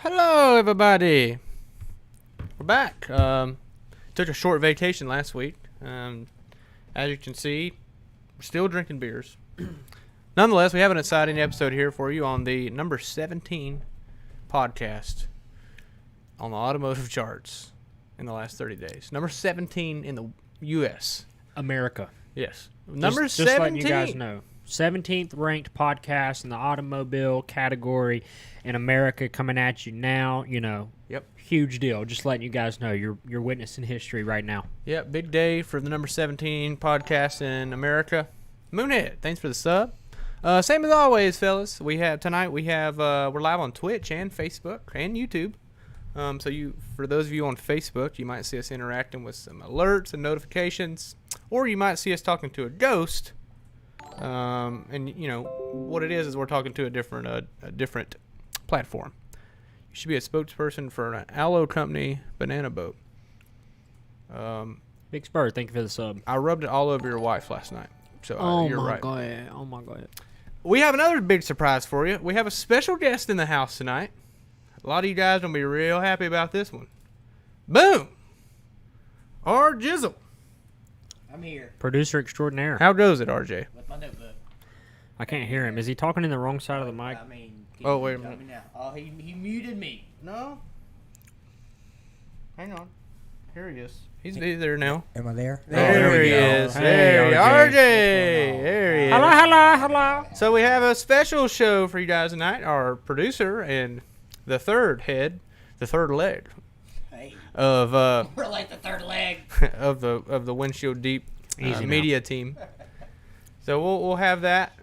Hello, everybody. We're back. Took a short vacation last week. As you can see, we're still drinking beers. Nonetheless, we have an exciting episode here for you on the number 17 podcast on the automotive charts in the last 30 days. Number 17 in the U.S. America. Yes. Number 17. Just letting you guys know. 17th ranked podcast in the automobile category in America, coming at you now. You know, Yep. Huge deal. Just letting you guys know you're witnessing history right now. Yep, big day for the number 17 podcast in America. Moonhead, thanks for the sub. Same as always, fellas. We're live on Twitch and Facebook and YouTube. For those of you on Facebook, you might see us interacting with some alerts and notifications, or you might see us talking to a ghost. And you know what it is we're talking to a different platform. You should be a spokesperson for an aloe company banana boat. Big Spur, thank you for the sub. I rubbed it all over your wife last night. So you're right. Oh my god. We have another big surprise for you. We have a special guest in the house tonight. A lot of you guys will be real happy about this one. Boom! R. Jizzle. I'm here Producer extraordinaire. How goes it, RJ? with my notebook. I can't hear him. Is he talking in the wrong side of the mic? I mean, Oh, wait a tell minute. me now. Oh, he muted me. No. Hang on. Here he is. He's there now. Am I there? There he is. Hey, There, RJ. RJ. There he is. Hello. So we have a special show for you guys tonight. Our producer and the third leg Hey, of we're like the third leg. of the Windshield Deep Easy now. media team. So we'll have that.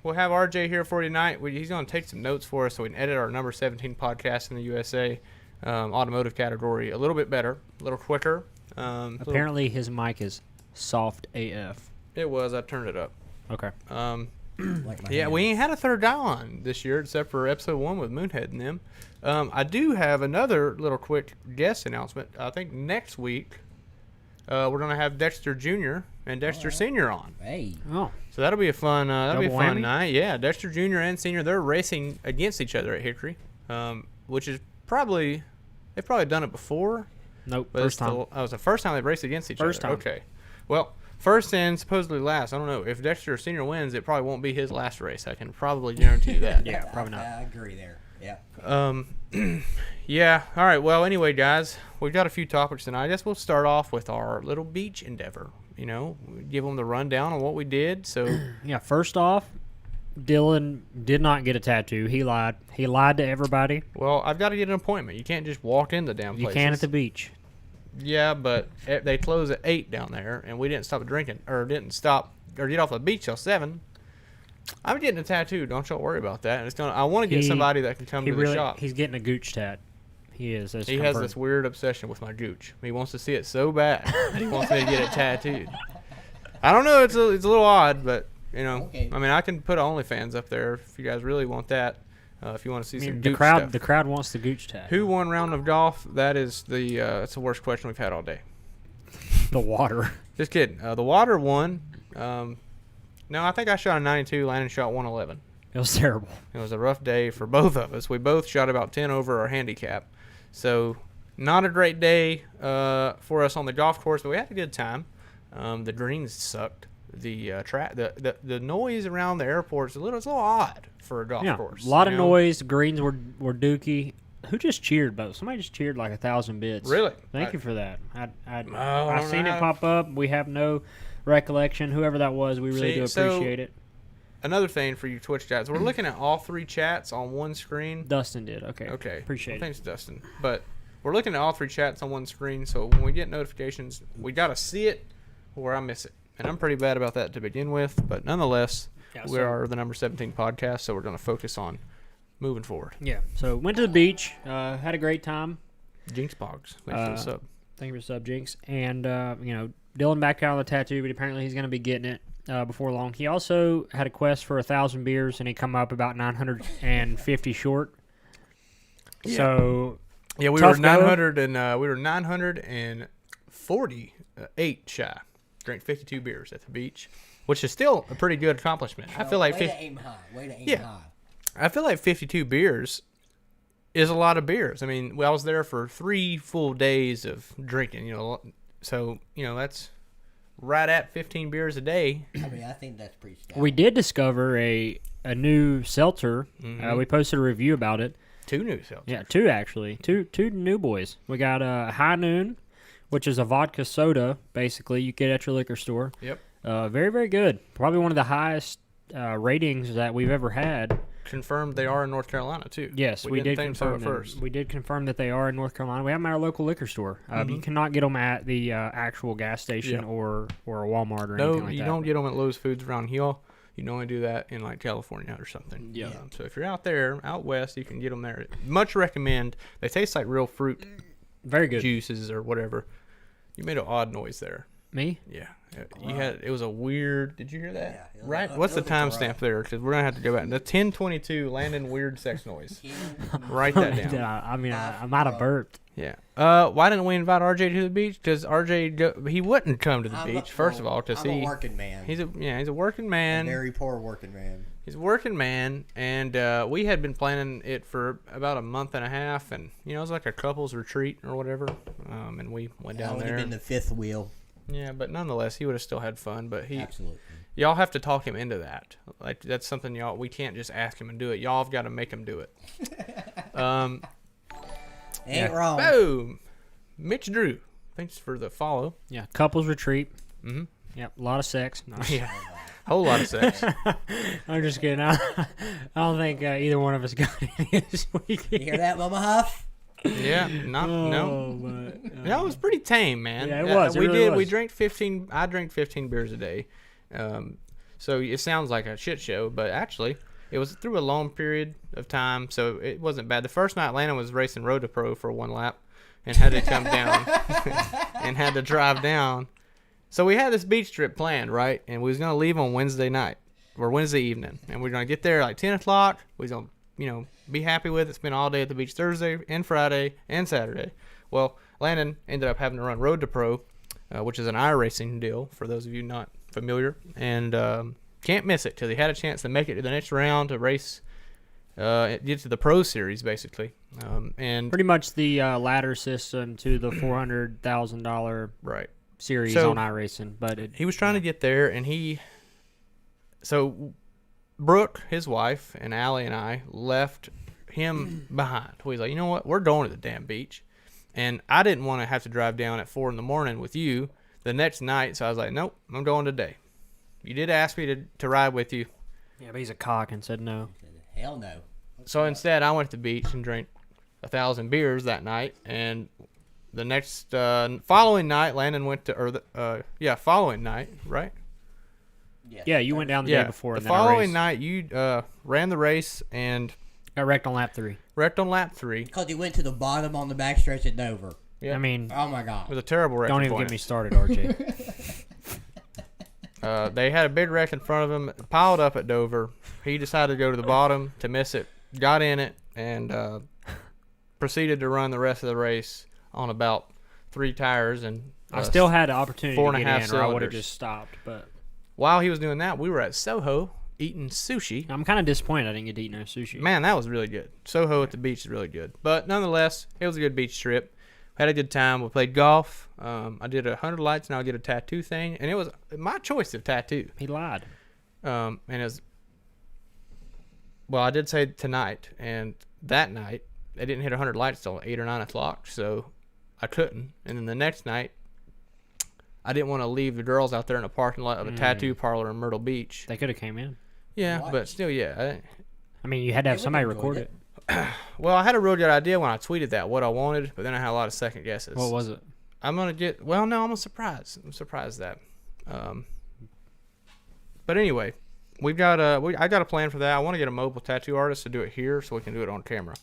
We'll have RJ here for you tonight. He's going to take some notes for us so we can edit our number 17 podcast in the USA automotive category a little bit better, a little quicker. Apparently his mic is soft AF. It was. I turned it up. Okay. Like my Yeah, hand. we ain't had a third guy on this year except for episode 1 with Moonhead and them. I do have another little quick guest announcement. I think next week we're going to have Dexter Jr. and Dexter Sr. on. Hey. Oh. So that'll be a fun Double whammy? night. Yeah, Dexter Jr. and Sr. they're racing against each other at Hickory, which is they've probably done it before. Nope. But First time. it was the first time they've raced against each First other. time. Okay. Well, first and supposedly last. I don't know. If Dexter Sr. wins, it probably won't be his last race. I can probably guarantee you that. Yeah, probably not. I agree there. Yeah. Yeah. All right. Well, anyway, guys, we've got a few topics tonight. I guess we'll start off with our little beach endeavor. You know, give them the rundown on what we did. So, Yeah, first off, Dylan did not get a tattoo. He lied. He lied to everybody. well, I've got to get an appointment. You can't just walk in the damn You places. can at the beach. Yeah, but they close at 8 down there, and we didn't stop drinking, or didn't stop, or get off the beach till 7. I'm getting a tattoo. Don't y'all worry about that. I want to get He- somebody that can come to the shop. He's getting a gooch tat. He is. That's He has confirmed. this weird obsession with my gooch. He wants to see it so bad that he wants me to get it tattooed. I don't know. It's a little odd, but you know, Okay. I mean, I can put OnlyFans up there if you guys really want that. If you want to see I some mean, gooch the crowd. stuff. The crowd wants the gooch tat. Who won round of golf? That is that's the worst question we've had all day. The water. Just kidding. The water won. No, I think I shot a 92. Landon shot 111. It was terrible. It was a rough day for both of us. We both shot about 10 over our handicap. So, not a great day for us on the golf course, but we had a good time. The greens sucked. The noise around the airport's a little odd for a golf Yeah, course. a lot you of know? noise. The greens were dookie. Who just cheered, Bo? Somebody just cheered like 1,000 bits. Really? Thank you for that. I don't seen know. it pop up. We have no recollection. Whoever that was, we really do So- appreciate it. Another thing for you Twitch chats, we're looking at all 3 chats on one screen. Dustin did. Okay. Okay. Appreciate it. Thanks, Dustin. But we're looking at all 3 chats on one screen, so when we get notifications, we got to see it or I miss it. And I'm pretty bad about that to begin with, but nonetheless, Yeah, we so- are the number 17 podcast, so we're going to focus on moving forward. Yeah. So went to the beach. Had a great time. Jinx Pogs. Thanks for the sub. Thank you for the sub, Jinx. And, Dylan backed out on the tattoo, but apparently he's going to be getting it before long. He also had a quest for 1,000 beers, and he come up about 950 short. Yeah. So, Yeah, we tough were go. 948 shy. Drank 52 beers at the beach, which is still a pretty good accomplishment. I feel like way to aim high. Way to aim Yeah. high. I feel like 52 beers is a lot of beers. I mean, I was there for 3 full days of drinking, so, that's right at 15 beers a day. I mean, I think that's pretty stout. We did discover a new seltzer. Mhm. We posted a review about it. 2 new sales. Yeah, 2 actually. Two new boys. We got High Noon, which is a vodka soda, basically. You get at your liquor store. Yep. Very, very good. Probably one of the highest ratings that we've ever had. Confirmed they are in North Carolina, too. Yes, we did didn't think so confirm at them. first. We did confirm that they are in North Carolina. We have them at our local liquor store. You cannot get them at the actual gas station Yeah. or a Walmart or anything No, like you that. don't get them at Lowe's Foods around here. You can only do that in like California or something. Yeah. So if you're out there, out west, you can get them there. Much recommend. They taste like real fruit Very good. juices or whatever. You made an odd noise there. Me? Yeah. You had it was a weird. Did you hear that? Yeah, it was- Right. it What's the was interrupt. timestamp there? Because we're gonna have to go back. The 10:22 Landon weird sex noise. Write that down. I mean, I might have burped. Yeah. Why didn't we invite RJ to the beach? Because he wouldn't come to the beach. First of all, because I'm a working man. he's a working a man. very poor working man. He's a working man, and we had been planning it for about a month and a half, and it was like a couples retreat or whatever. And we went I down would there. have been the fifth wheel. Yeah, but nonetheless, he would have still had fun. But Absolutely. y'all have to talk him into that. Like that's something we can't just ask him and do it. Y'all have got to make him do it. Ain't wrong. Boom, Mitch Drew. Thanks for the follow. Yeah, couples retreat. Mhm. Yep, a lot of sex. No. Yeah, whole lot of sex. I'm just kidding. I don't think either one of us got any this You weekend. hear that, Mama Huff? Yeah, no. But, That was pretty tame, man. Yeah, it was. It We really did. was. We drank 15. I drank 15 beers a day. So it sounds like a shit show, but actually, it was through a long period of time, so it wasn't bad. The first night, Lana was racing Road to Pro for one lap, and had to come down and had to drive down. So we had this beach trip planned, right? And we was gonna leave on Wednesday night or Wednesday evening, and we are gonna get there like 10 o'clock. We was gonna, be happy with it. Spend all day at the beach Thursday and Friday and Saturday. Well, Landon ended up having to run Road to Pro, which is an iRacing deal for those of you not familiar, and can't miss it because he had a chance to make it to the next round to race, get to the Pro Series basically, and pretty much the ladder system to the $400,000 right. series So, on iRacing. But He was trying to get there, and so Brooke, his wife, and Allie and I left him behind. We was like, you know what? We're going to the damn beach. And I didn't want to have to drive down at 4 a.m. with you the next night, so I was like, nope, I'm going today. You did ask me to ride with you. yeah, but he's a cock and said no. Hell no. So instead, I went to the beach and drank 1,000 beers that night. And the next following night, Landon went to, following night, right? Yeah, you went down the day before. The and then I following raced. night, you ran the race and Got wrecked on lap 3. wrecked on lap 3. Because he went to the bottom on the backstretch at Dover. Yeah. I mean, Oh, my It God. was a terrible wreck. don't even get me started, RJ. They had a big wreck in front of him, piled up at Dover. He decided to go to the bottom to miss it, got in it, and proceeded to run the rest of the race on about 3 tires. And I still had the opportunity to 4.5 get in, or I would have cylinders. just stopped. But while he was doing that, we were at Soho eating sushi. I'm kind of disappointed I didn't get to eat no sushi. Man, that was really good. Soho at the beach is really good. But nonetheless, it was a good beach trip. Had a good time. We played golf. I did 100 lights, and I'll get a tattoo thing. And it was my choice of tattoo. He lied. And it was, well, I did say tonight. And that night, they didn't hit 100 lights till 8 or 9 o'clock. So I couldn't. And then the next night, I didn't want to leave the girls out there in a parking lot of a tattoo parlor in Myrtle Beach. They could have came in. Yeah, What? but still, yeah. I mean, you had to have They somebody would've record enjoyed it. Well, I had a real good idea when I tweeted that, what I wanted, but then I had a lot of second guesses. What was it? I'm going to get, well, no, I'm surprised. I'm surprised that. But anyway, I got a plan for that. I want to get a mobile tattoo artist to do it here so we can do it on camera.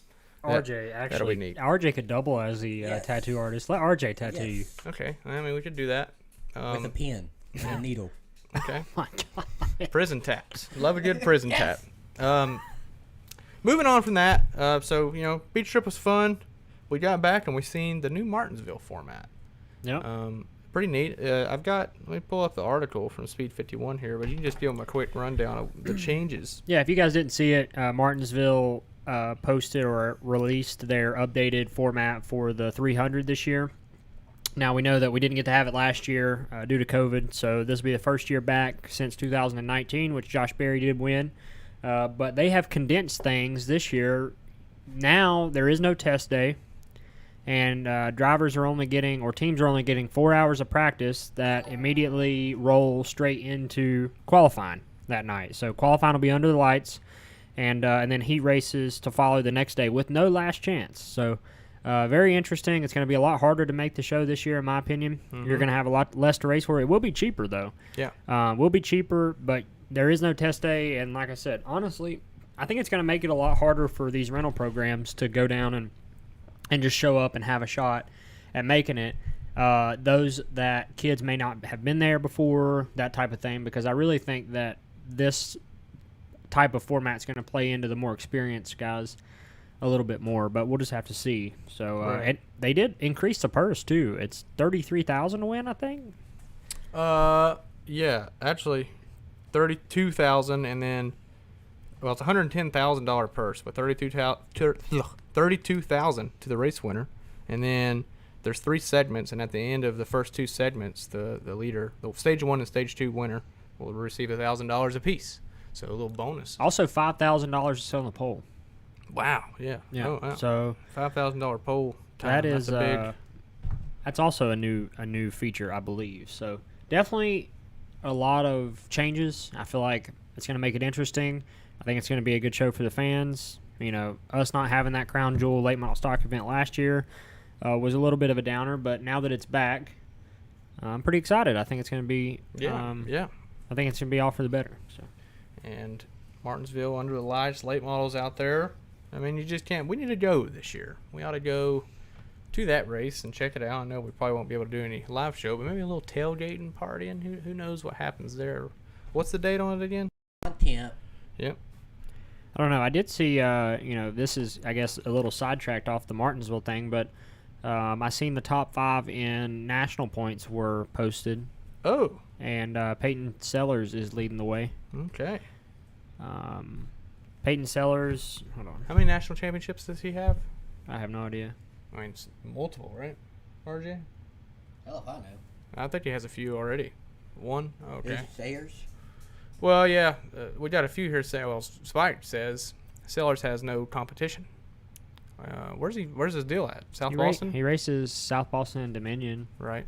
RJ, that'll actually, be neat. RJ could double as the Yes. tattoo artist. Let RJ tattoo you. Yes. Okay, I mean, we could do that. With a pen and a needle. Okay. My God. Prison taps. Love a good prison tap. Moving on from that, so, beach trip was fun. We got back and we seen the new Martinsville format. Yep. Pretty neat. Let me pull up the article from Speed 51 here, but you can just give them a quick rundown of the changes. Yeah, if you guys didn't see it, Martinsville posted or released their updated format for the 300 this year. Now, we know that we didn't get to have it last year due to COVID, so this will be the first year back since 2019, which Josh Berry did win. But they have condensed things this year. Now, there is no test day, and drivers are only getting, or teams are only getting 4 hours of practice that immediately roll straight into qualifying that night. So qualifying will be under the lights, and then heat races to follow the next day with no last chance. So very interesting. It's going to be a lot harder to make the show this year, in my opinion. You're going to have a lot less to race for. It will be cheaper, though. Yeah. Will be cheaper, but there is no test day. And like I said, honestly, I think it's going to make it a lot harder for these rental programs to go down and just show up and have a shot at making it. Those that kids may not have been there before, that type of thing, because I really think that this type of format is going to play into the more experienced guys a little bit more, but we'll just have to see. So Right. they did increase the purse too. It's $33,000 to win, I think. Yeah, actually, 32,000, and then, well, it's $110,000 purse, but 32,000 to the race winner, and then there's 3 segments, and at the end of the first 2 segments, the leader, the stage 1 and stage 2 winner, will receive $1,000 apiece. So a little bonus. Also, $5,000 to sit on the pole. Wow. Yeah. Yeah. Oh, wow. So $5,000 pole. that is That's a big. that's also a new feature, I believe. So definitely a lot of changes. I feel like it's going to make it interesting. I think it's going to be a good show for the fans. You know, us not having that crown jewel late model stock event last year was a little bit of a downer, but now that it's back, I'm pretty excited. I think it's going to be. Yeah. I think it's going to be all for the better. So. And Martinsville under the lights, late models out there. I mean, you just can't. We need to go this year. We ought to go to that race and check it out. I know we probably won't be able to do any live show, but maybe a little tailgating party, and who knows what happens there. What's the date on it again? 10th. Yep. I don't know. I did see, this is, I guess, a little sidetracked off the Martinsville thing, but I seen the top 5 in national points were posted, Oh, and Peyton Sellers is leading the way. okay. Peyton Sellers, hold on. How many national championships does he have? I have no idea. I mean, it's multiple, right? RJ? Hell if I know. I think he has a few already. One? Okay. Is it Sayers? Well, yeah, we got a few here. Well, Spike says Sellers has no competition. Where's his deal at? South Boston? He races South Boston and Dominion. Right.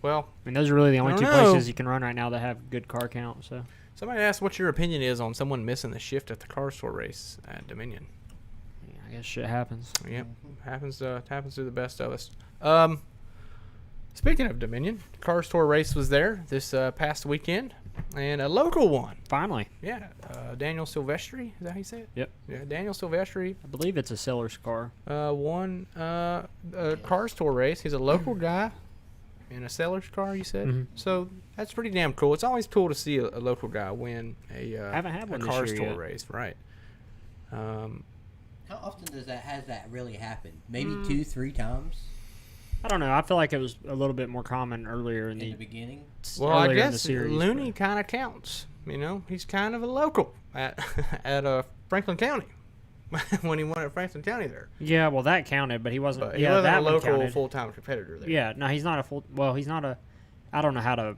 Well, I mean, those are really the only I two don't know. places you can run right now that have good car count. So somebody asked what your opinion is on someone missing the shift at the car store race at Dominion. yeah, I guess shit happens. Yep, happens to the best of us. Speaking of Dominion, the car store race was there this past weekend, and a local one. Finally, Yeah, Daniel Silvestri, is that how you say it? Yep. Yeah, Daniel Silvestri I believe it's a Sellers car. won a car store race. He's a local guy in a seller's car, you said? Mhm. So that's pretty damn cool. It's always cool to see a local guy win a haven't had one this car year store yet. race, right? How often has that really happened? Maybe 2-3 times I don't know. I feel like it was a little bit more common earlier in in the the beginning. Well, I earlier in the guess series. Looney kind of counts. You know, he's kind of a local at Franklin County when he won at Franklin County there. Yeah, well, that counted, but he wasn't. But he yeah, wasn't that a one local counted. full-time competitor there. Yeah, no, he's not a full. Well, he's not a. I don't know how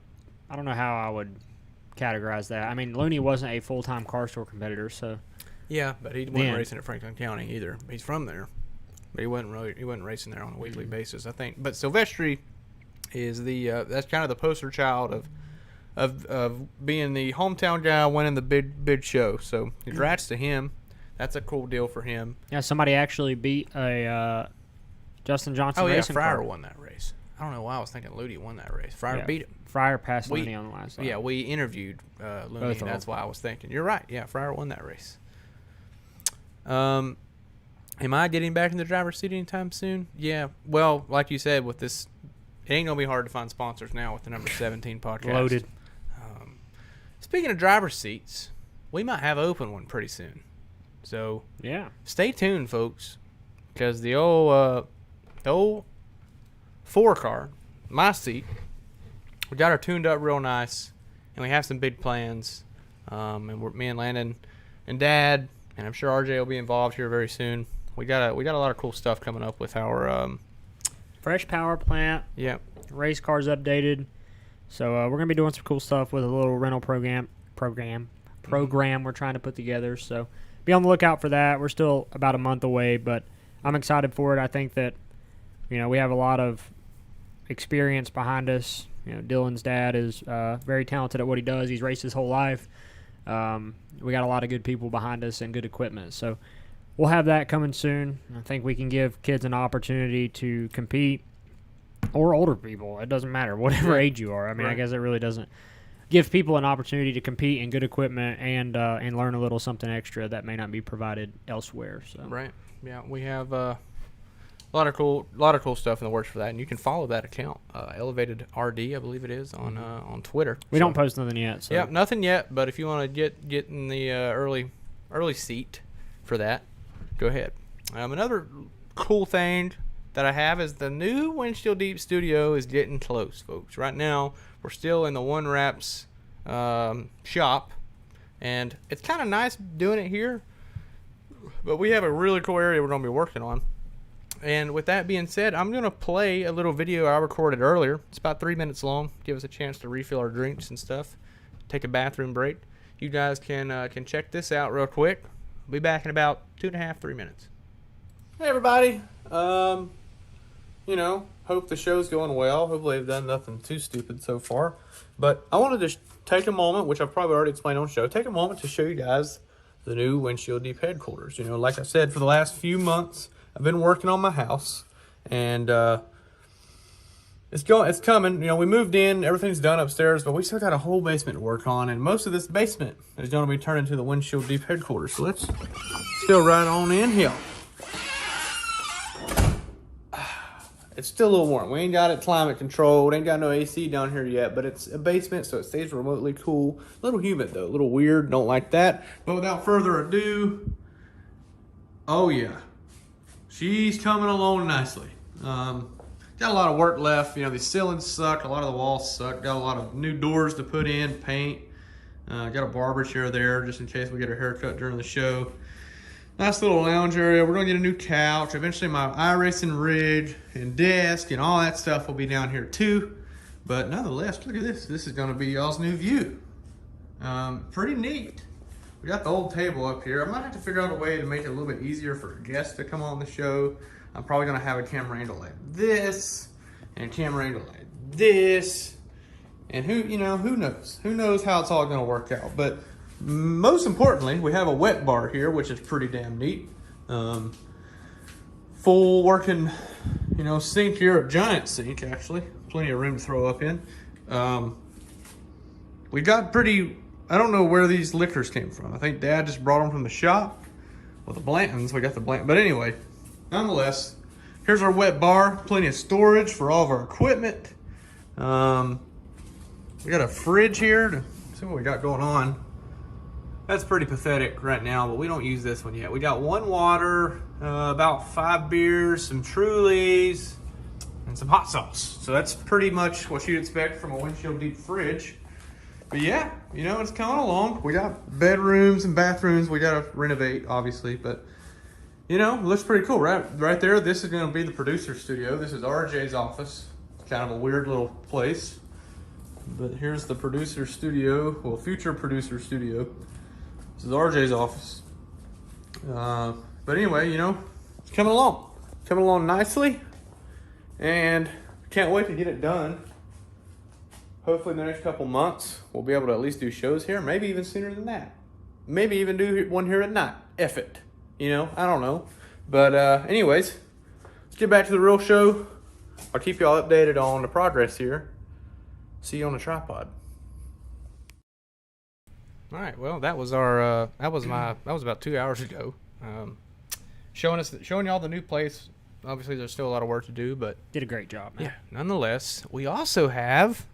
I would categorize that. I mean, Looney wasn't a full-time car store competitor, so Yeah, but he wasn't Man. racing at Franklin County either. He wasn't racing there on a weekly basis, I think. But Silvestri is that's kind of the poster child of being the hometown guy winning the big show. So congrats to him. That's a cool deal for him. yeah, somebody actually beat a Justin Johnson Oh yeah, racing Fryer car. won that race. I don't know why I was thinking Looney won that race. Fryer Yeah. beat him. Fryer passed We- Looney on the last lap. Yeah, we interviewed Looney, Both and of that's them. why I was thinking. You're right. Yeah, Fryer won that race. Am I getting back in the driver's seat anytime soon? Yeah. Well, like you said, with this, it ain't gonna be hard to find sponsors now with the number 17 podcast. Loaded. Speaking of driver's seats, we might have open one pretty soon. So Yeah. stay tuned, folks, because the old 4 car, my seat, we got her tuned up real nice, and we have some big plans. And me and Landon and Dad and I'm sure RJ will be involved here very soon. We got a lot of cool stuff coming up with our Fresh power plant. yeah. Race cars updated. So we're gonna be doing some cool stuff with a little rental program we're trying to put together. So be on the lookout for that. We're still about a month away, but I'm excited for it. I think that we have a lot of experience behind us. Dylan's dad is very talented at what he does. He's raced his whole life. We got a lot of good people behind us and good equipment. So we'll have that coming soon. I think we can give kids an opportunity to compete, or older people. It doesn't matter, whatever age you are. I mean, I guess it really doesn't. Give people an opportunity to compete in good equipment and learn a little something extra that may not be provided elsewhere. So Right. Yeah, we have a lot of cool stuff in the works for that, and you can follow that account, Elevated RD, I believe it is, on Twitter. We don't post nothing yet. So. Yeah, nothing yet. But if you want to get in the early seat for that, go ahead. Another cool thing that I have is the new Windshield Deep Studio is getting close, folks. Right now, we're still in the One Wraps shop, and it's kind of nice doing it here, but we have a really cool area we're going to be working on. And with that being said, I'm going to play a little video I recorded earlier. It's about 3 minutes long. Give us a chance to refill our drinks and stuff, take a bathroom break. You guys can check this out real quick. I'll be back in about 2.5, 3 minutes. Hey, everybody. Hope the show's going well. Hopefully I've done nothing too stupid so far. But I wanted to take a moment, which I've probably already explained on the show, take a moment to show you guys the new Windshield Deep headquarters. Like I said, for the last few months, I've been working on my house, and it's coming. We moved in, everything's done upstairs, but we still got a whole basement to work on, and most of this basement is going to be turned into the Windshield Deep headquarters. So let's go right on in here. It's still a little warm. We ain't got it climate controlled. Ain't got no AC down here yet, but it's a basement, so it stays remotely cool. A little humid, though. A little weird. Don't like that. But without further ado, oh, yeah. She's coming along nicely. Got a lot of work left. These ceilings suck. A lot of the walls suck. Got a lot of new doors to put in, paint. Got a barber chair there just in case we get a haircut during the show. Nice little lounge area. We're going to get a new couch. Eventually my iRacing rig and desk and all that stuff will be down here too. But nonetheless, look at this. This is going to be y'all's new view. Pretty neat. We got the old table up here. I might have to figure out a way to make it a little bit easier for guests to come on the show. I'm probably going to have a camera angle like this and a camera angle like this. And who knows? Who knows how it's all going to work out. But most importantly, we have a wet bar here, which is pretty damn neat. Full working, sink here, a giant sink actually. Plenty of room to throw up in. We got I don't know where these liquors came from. I think Dad just brought them from the shop. Well, the Blantons, we got the Blanton. But anyway, nonetheless, here's our wet bar. Plenty of storage for all of our equipment. We got a fridge here to see what we got going on. That's pretty pathetic right now, but we don't use this one yet. We got one water, about 5 beers, some Trulies, and some hot sauce. So that's pretty much what you'd expect from a Windshield Deep fridge. But yeah, it's coming along. We got bedrooms and bathrooms we got to renovate, obviously. But, it looks pretty cool. Right there, this is going to be the producer studio. This is RJ's office. Kind of a weird little place. But here's the producer studio, well, future producer studio. This is RJ's office. But anyway, it's coming along nicely, and can't wait to get it done. Hopefully in the next couple months, we'll be able to at least do shows here, maybe even sooner than that. Maybe even do one here at night. F it. I don't know. But anyways, let's get back to the real show. I'll keep you all updated on the progress here. See you on the tripod. All right. Well, that was our. That was about 2 hours ago. Showing y'all the new place. Obviously, there's still a lot of work to do, but did a great job, man. Yeah. Nonetheless, we also have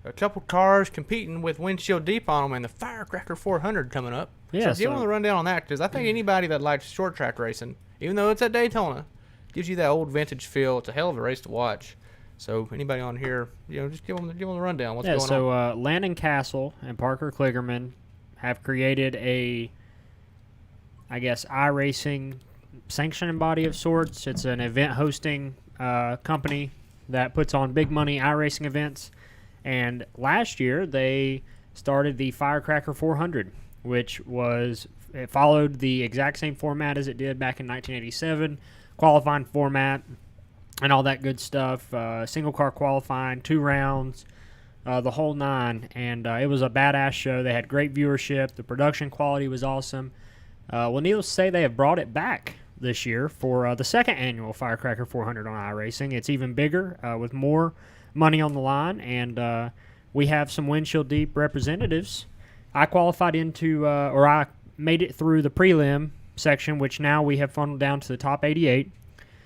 a couple cars competing with Windshield Deep on them, and the Firecracker 400 coming up. Yeah. So give them the rundown on that, because I think anybody that likes short track racing, even though it's at Daytona, gives you that old vintage feel. It's a hell of a race to watch. So anybody on here, just give them the rundown. What's going on? So Landon Castle and Parker Kligerman have created a I guess, iRacing sanctioning body of sorts. It's an event hosting company that puts on big money iRacing events. And last year they started the Firecracker 400, which it followed the exact same format as it did back in 1987, qualifying format and all that good stuff. Single car qualifying, 2 rounds, the whole 9. And it was a badass show. They had great viewership. The production quality was awesome. Well, needless to say, they have brought it back this year for the second annual Firecracker 400 on iRacing. It's even bigger with more money on the line, and we have some Windshield Deep representatives. I qualified I made it through the prelim section, which now we have funneled down to the top 88.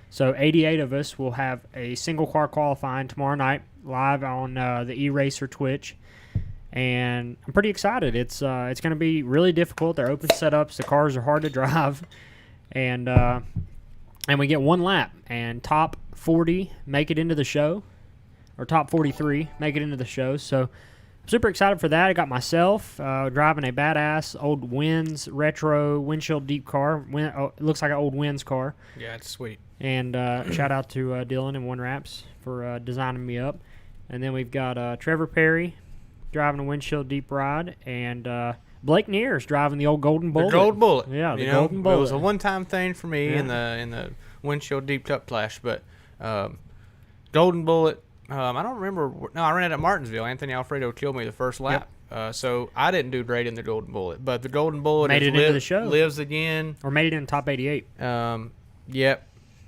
So 88 of us will have a single car qualifying tomorrow night live on the eRacer Twitch. And I'm pretty excited. It's going to be really difficult. They're open setups. The cars are hard to drive. And we get 1 lap. And top 40 make it into the show. Or top 43 make it into the show. So I'm super excited for that. I got myself driving a badass old Winds retro Windshield Deep car. It looks like an old Winds car. Yeah, it's sweet. And shout out to Dylan and One Wraps for designing me up. And then we've got Trevor Perry driving a Windshield Deep ride, and Blake Neers driving the old Golden Bullet. The Gold Bullet. Yeah, the Golden Bullet. It was a one-time thing for me Yeah. in the Windshield Deep Cup Clash, but Golden Bullet. I don't remember. No, I ran it at Martinsville. Anthony Alfredo killed me the first lap. So I didn't do great in the Golden Bullet, but the Golden Bullet Made it into the show. lives again. Or made it in the top 88. Yep.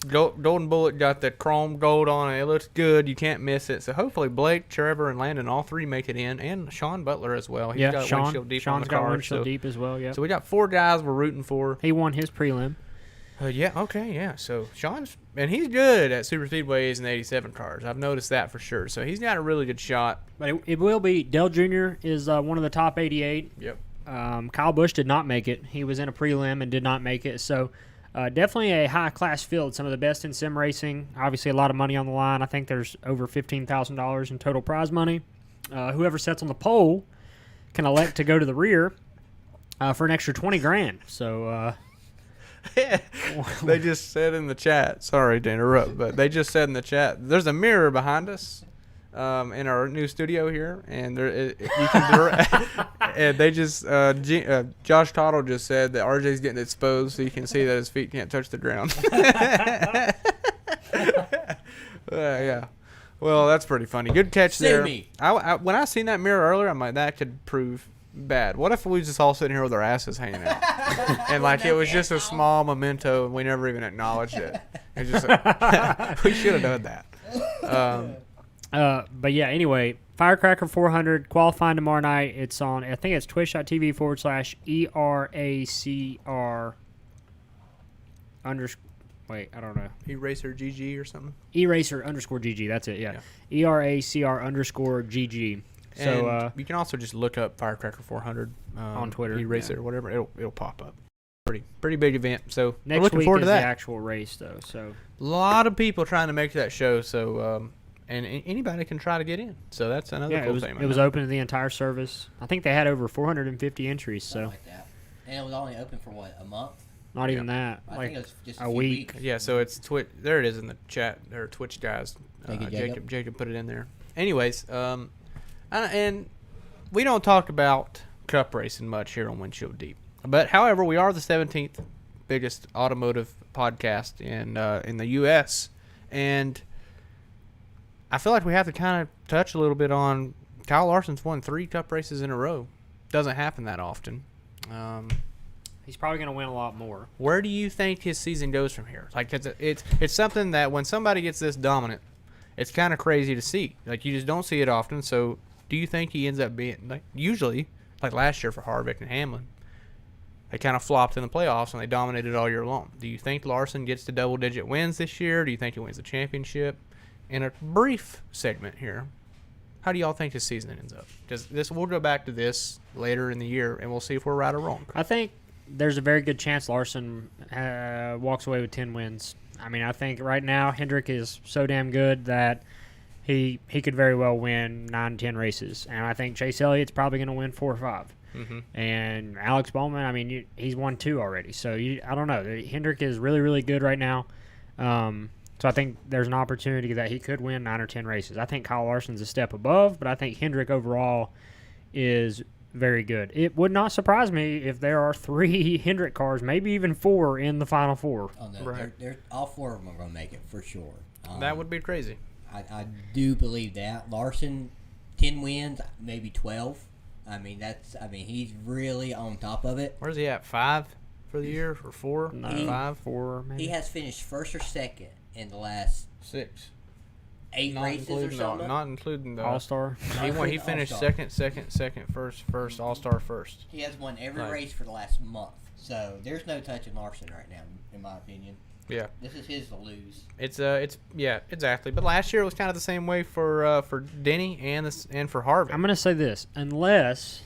Golden Bullet got the chrome gold on it. It looks good. You can't miss it. So hopefully Blake, Trevor, and Landon, all 3 make it in, and Sean Butler as well. He's got Windshield Deep on Sean's the got car. Windshield Deep as well, yeah. So we got 4 guys we're rooting for. He won his prelim. Yeah, okay, yeah. So Sean's, and he's good at super speedways and 87 cars. I've noticed that for sure. So he's got a really good shot. But it will be, Dell Jr. is one of the top 88. Yep. Kyle Busch did not make it. He was in a prelim and did not make it. So definitely a high-class field. Some of the best in sim racing. Obviously, a lot of money on the line. I think there's over $15,000 in total prize money. Whoever sits on the pole can elect to go to the rear for an extra $20,000. So They just said in the chat, sorry to interrupt, but they just said in the chat, there's a mirror behind us in our new studio here, and you can and they just Josh Tottle just said that RJ's getting exposed, so you can see that his feet can't touch the ground. Yeah. Well, that's pretty funny. Good catch Sue there. me. When I seen that mirror earlier, I'm like, that could prove bad. What if we just all sitting here with our asses hanging out, and like it was just a small memento, and we never even acknowledged it? It's just we should have done that. But yeah, anyway, Firecracker 400 qualifying tomorrow night. It's on, I think it's twitch.tv/ERACR wait, I don't know. Eraser GG or something. ERACR_GG. That's it, yeah. ERACR_GG. So And you can also just look up Firecracker 400 on Twitter, Eraser yeah. or whatever. It'll pop up. Pretty big event. So we're next looking week forward is to that. the actual race, though. So A lot of people trying to make that show. So and anybody can try to get in. So that's another yeah, cool it was thing. it was open to the entire service. I think they had over 450 entries. So Something like that. And it was only open for what, a month? not even that, I like think it was just a few week. weeks. Yeah, so it's Twitch. There it is in the chat. There are Twitch guys. Jacob put it in there. Anyways, and we don't talk about cup racing much here on Windshield Deep. But however, we are the 17th biggest automotive podcast in the U.S. And I feel like we have to kind of touch a little bit on Kyle Larson's won 3 cup races in a row. Doesn't happen that often. He's probably going to win a lot more. Where do you think his season goes from here? Like, it's something that when somebody gets this dominant, it's kind of crazy to see. Like, you just don't see it often. So, do you think he ends up being, like, usually, like last year for Harvick and Hamlin, they kind of flopped in the playoffs and they dominated all year long. Do you think Larson gets to double-digit wins this year? Do you think he wins the championship? In a brief segment here, how do y'all think his season ends up? We'll go back to this later in the year, and we'll see if we're right or wrong. I think there's a very good chance Larson walks away with 10 wins. I mean, I think right now Hendrick is so damn good that he could very well win 9-10 races. And I think Chase Elliott's probably going to win 4 or 5. And Alex Bowman, I mean, he's won 2 already. So I don't know. Hendrick is really, really good right now. So I think there's an opportunity that he could win 9 or 10 races. I think Kyle Larson's a step above, but I think Hendrick overall is very good. It would not surprise me if there are 3 Hendrick cars, maybe even 4 in the Final 4. Oh, no, Right. all 4 of them are going to make it for sure. That would be crazy. I do believe that. Larson, 10 wins, maybe 12. He's really on top of it. Where's he at? 5 for the year or 4? No, 5, 4, maybe. He has finished first or second in the last 6. 8 races or something. Not including the All-Star. He finished All-Star. second, first, All-Star first. He has won every Right. race for the last month. So there's no touching Larson right now, in my opinion. Yeah. This is his to lose. It's yeah, exactly. But last year it was kind of the same way for Denny and for Harvick. I'm going to say this. Unless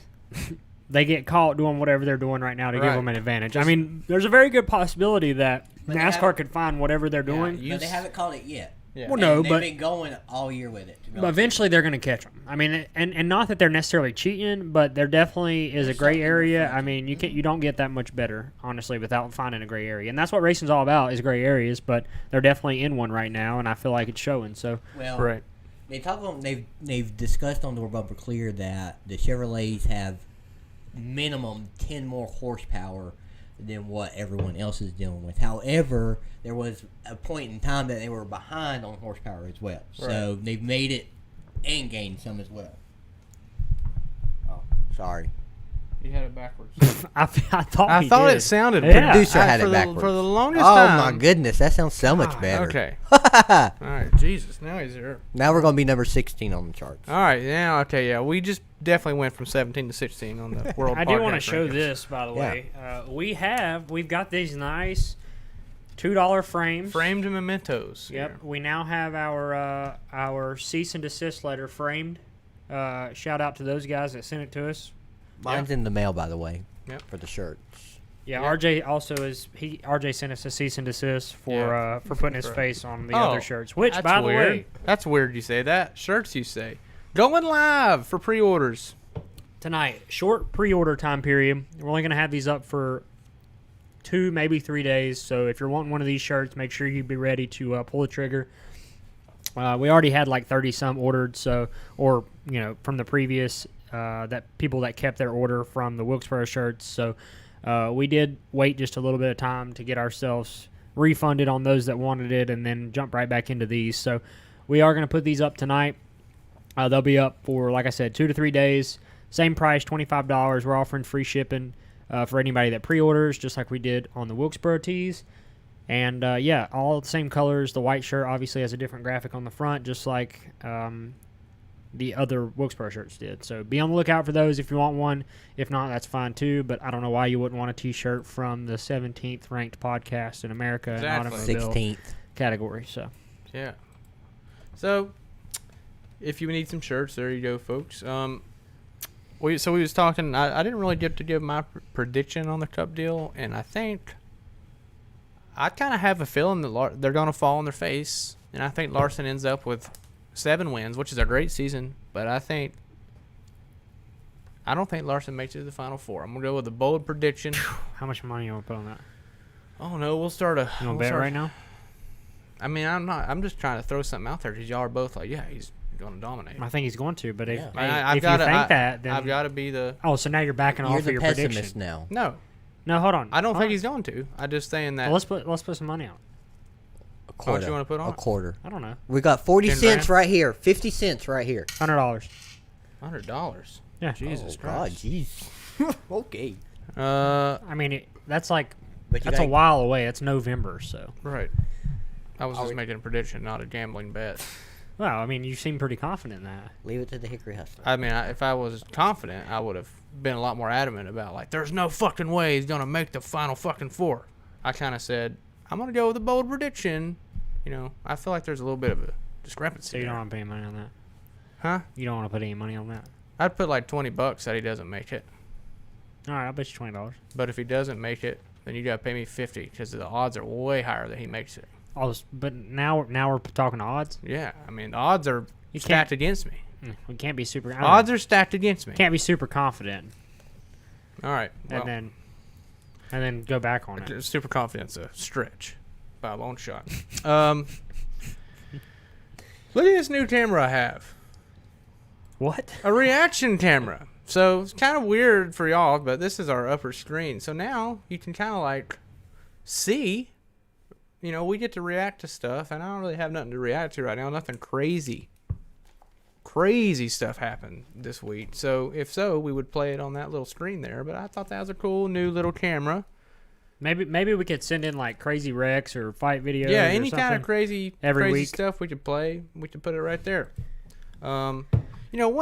they get caught doing whatever they're doing right now to give Right. them an advantage. I mean, there's a very good possibility that But they NASCAR haven't- could find whatever they're doing. you But they s- haven't called it yet. Yeah. Well, no, And they've but been going all year with it. to be But honest. eventually they're going to catch them. I mean, and not that they're necessarily cheating, but there definitely is a There's gray something area. different. I mean, you don't get that much better, honestly, without finding a gray area. And that's what racing's all about is gray areas. But they're definitely in one right now, and I feel like it's showing. So Well, Right. they've discussed on the Bumper Clear that the Chevrolets have minimum 10 more horsepower than what everyone else is dealing with. However, there was a point in time that they were behind on horsepower as well. So they've made it and gained some as well. Oh, sorry. You had it backwards. I thought I he thought did. it sounded. Yeah. Producer had for it the, backwards. for the longest Oh time. my goodness, that sounds so much God, better. Okay. All right. Jesus. Now he's here. Now we're going to be number 16 on the charts. All right. Now, okay. Yeah, we just definitely went from 17 to 16 on the world. I do want to podcast show rankings. this, by the Yeah. way. We've got these nice $2 frames. Framed mementos. Yep. We now have our cease and desist letter framed. Shout out to those guys that sent it to us. Mine's in the mail, by the way, Yep. for the shirts. Yeah, Yeah. RJ also RJ sent us a cease and desist for putting his Right. face on the Oh, other shirts. Which, That's by the weird. way, That's weird. You say that. Shirts. You say. Going live for pre-orders. tonight, short pre-order time period. We're only gonna have these up for 2, maybe 3 days. So if you're wanting one of these shirts, make sure you be ready to pull the trigger. We already had like 30 some ordered, or from the previous that people that kept their order from the Wilkesboro shirts. So we did wait just a little bit of time to get ourselves refunded on those that wanted it, and then jump right back into these. So we are going to put these up tonight. They'll be up for, like I said, 2 to 3 days. Same price, $25. We're offering free shipping for anybody that pre-orders, just like we did on the Wilkesboro tees. And, yeah, all the same colors. The white shirt obviously has a different graphic on the front, just like the other Wilkesboro shirts did. So be on the lookout for those if you want one. If not, that's fine too. But I don't know why you wouldn't want a T-shirt from the 17th ranked podcast in America in Exactly. automobile 16th. category. So Yeah. So, if you need some shirts, there you go, folks. We was talking. I didn't really get to give my prediction on the Cup deal, and I think I kind of have a feeling that they're going to fall on their face, and I think Larson ends up with 7 wins, which is a great season. But I don't think Larson makes it to the Final 4. I'm gonna go with a bold prediction. how much money you want to put on that? Oh no, we'll start a. You want we'll to bet start- right now? I mean, I'm not. I'm just trying to throw something out there because y'all are both like, yeah, he's going to dominate. I think he's going to. But if, Yeah. hey, I've if you gotta- think that, then I've got to be the. oh, so now you're backing You're off of the your pessimist prediction. now. No, No, hold on. I don't Hold think on. he's going to. I'm just saying that. Well, let's put some money out. A much quarter. you wanna put on A it? quarter. I don't know. We got 40 10 cents grand? right here. 50 cents right here. $100. $100. Yeah. Jesus Oh, God, Christ. jeez. Okay. I mean, that's like But you that's a gotta- while away. It's November, so. Right. I was Are just we- making a prediction, not a gambling bet. Well, I mean, you seem pretty confident in that. Leave it to the Hickory Hustler. I mean, if I was confident, I would have been a lot more adamant about, like, there's no fucking way he's going to make the Final fucking 4. I kind of said, I'm going to go with a bold prediction. I feel like there's a little bit of a discrepancy So you there. don't want to put any money on that. Huh? You don't want to put any money on that. I'd put like $20 that he doesn't make it. All right, I'll bet you $20. But if he doesn't make it, then you got to pay me $50 because the odds are way higher that he makes it. But now we're talking odds. Yeah, I mean, the odds are You stacked can't- against me. We can't be super. Odds are stacked against me. Can't be super confident. All right. Well, and then go back on it. super confident's a stretch by a long shot. Look at this new camera I have. What? A reaction camera. So it's kind of weird for y'all, but this is our upper screen. So now you can kind of like see, we get to react to stuff, and I don't really have nothing to react to right now. Nothing crazy. Crazy stuff happened this week. So if so, we would play it on that little screen there. But I thought that was a cool new little camera. Maybe we could send in like crazy wrecks or fight videos. Yeah, or any kind of something crazy every week. stuff we could play. We could put it right there. One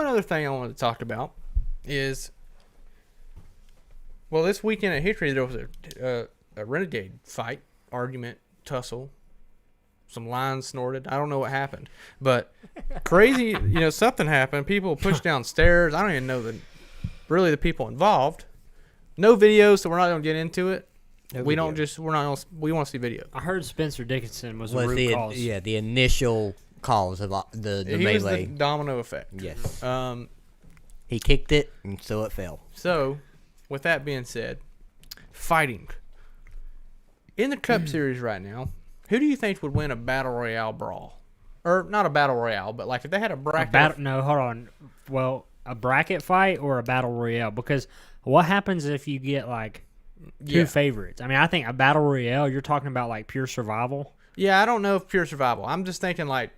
other thing I wanted to talk about is, well, this weekend at Hickory there was a renegade fight, argument, tussle, some lines snorted. I don't know what happened, but crazy. Something happened. People pushed down stairs. I don't even know the people involved. No videos, so we're not gonna get into it. No we video. don't just we're not gonna, we want to see video. I heard Spencer Dickinson was the root the cause. yeah the initial cause of the He was the melee. domino effect. Yes. He He kicked it, and so it fell. So, with that being said, fighting in the Cup Series right now, who do you think would win a battle royale brawl? Or not a battle royale, but like if they had a bracket. No, hold on. Well, a bracket fight or a battle royale? Because what happens if you get like two favorites? I mean, I think a battle royale, you're talking about like pure survival. Yeah, I don't know if pure survival. I'm just thinking like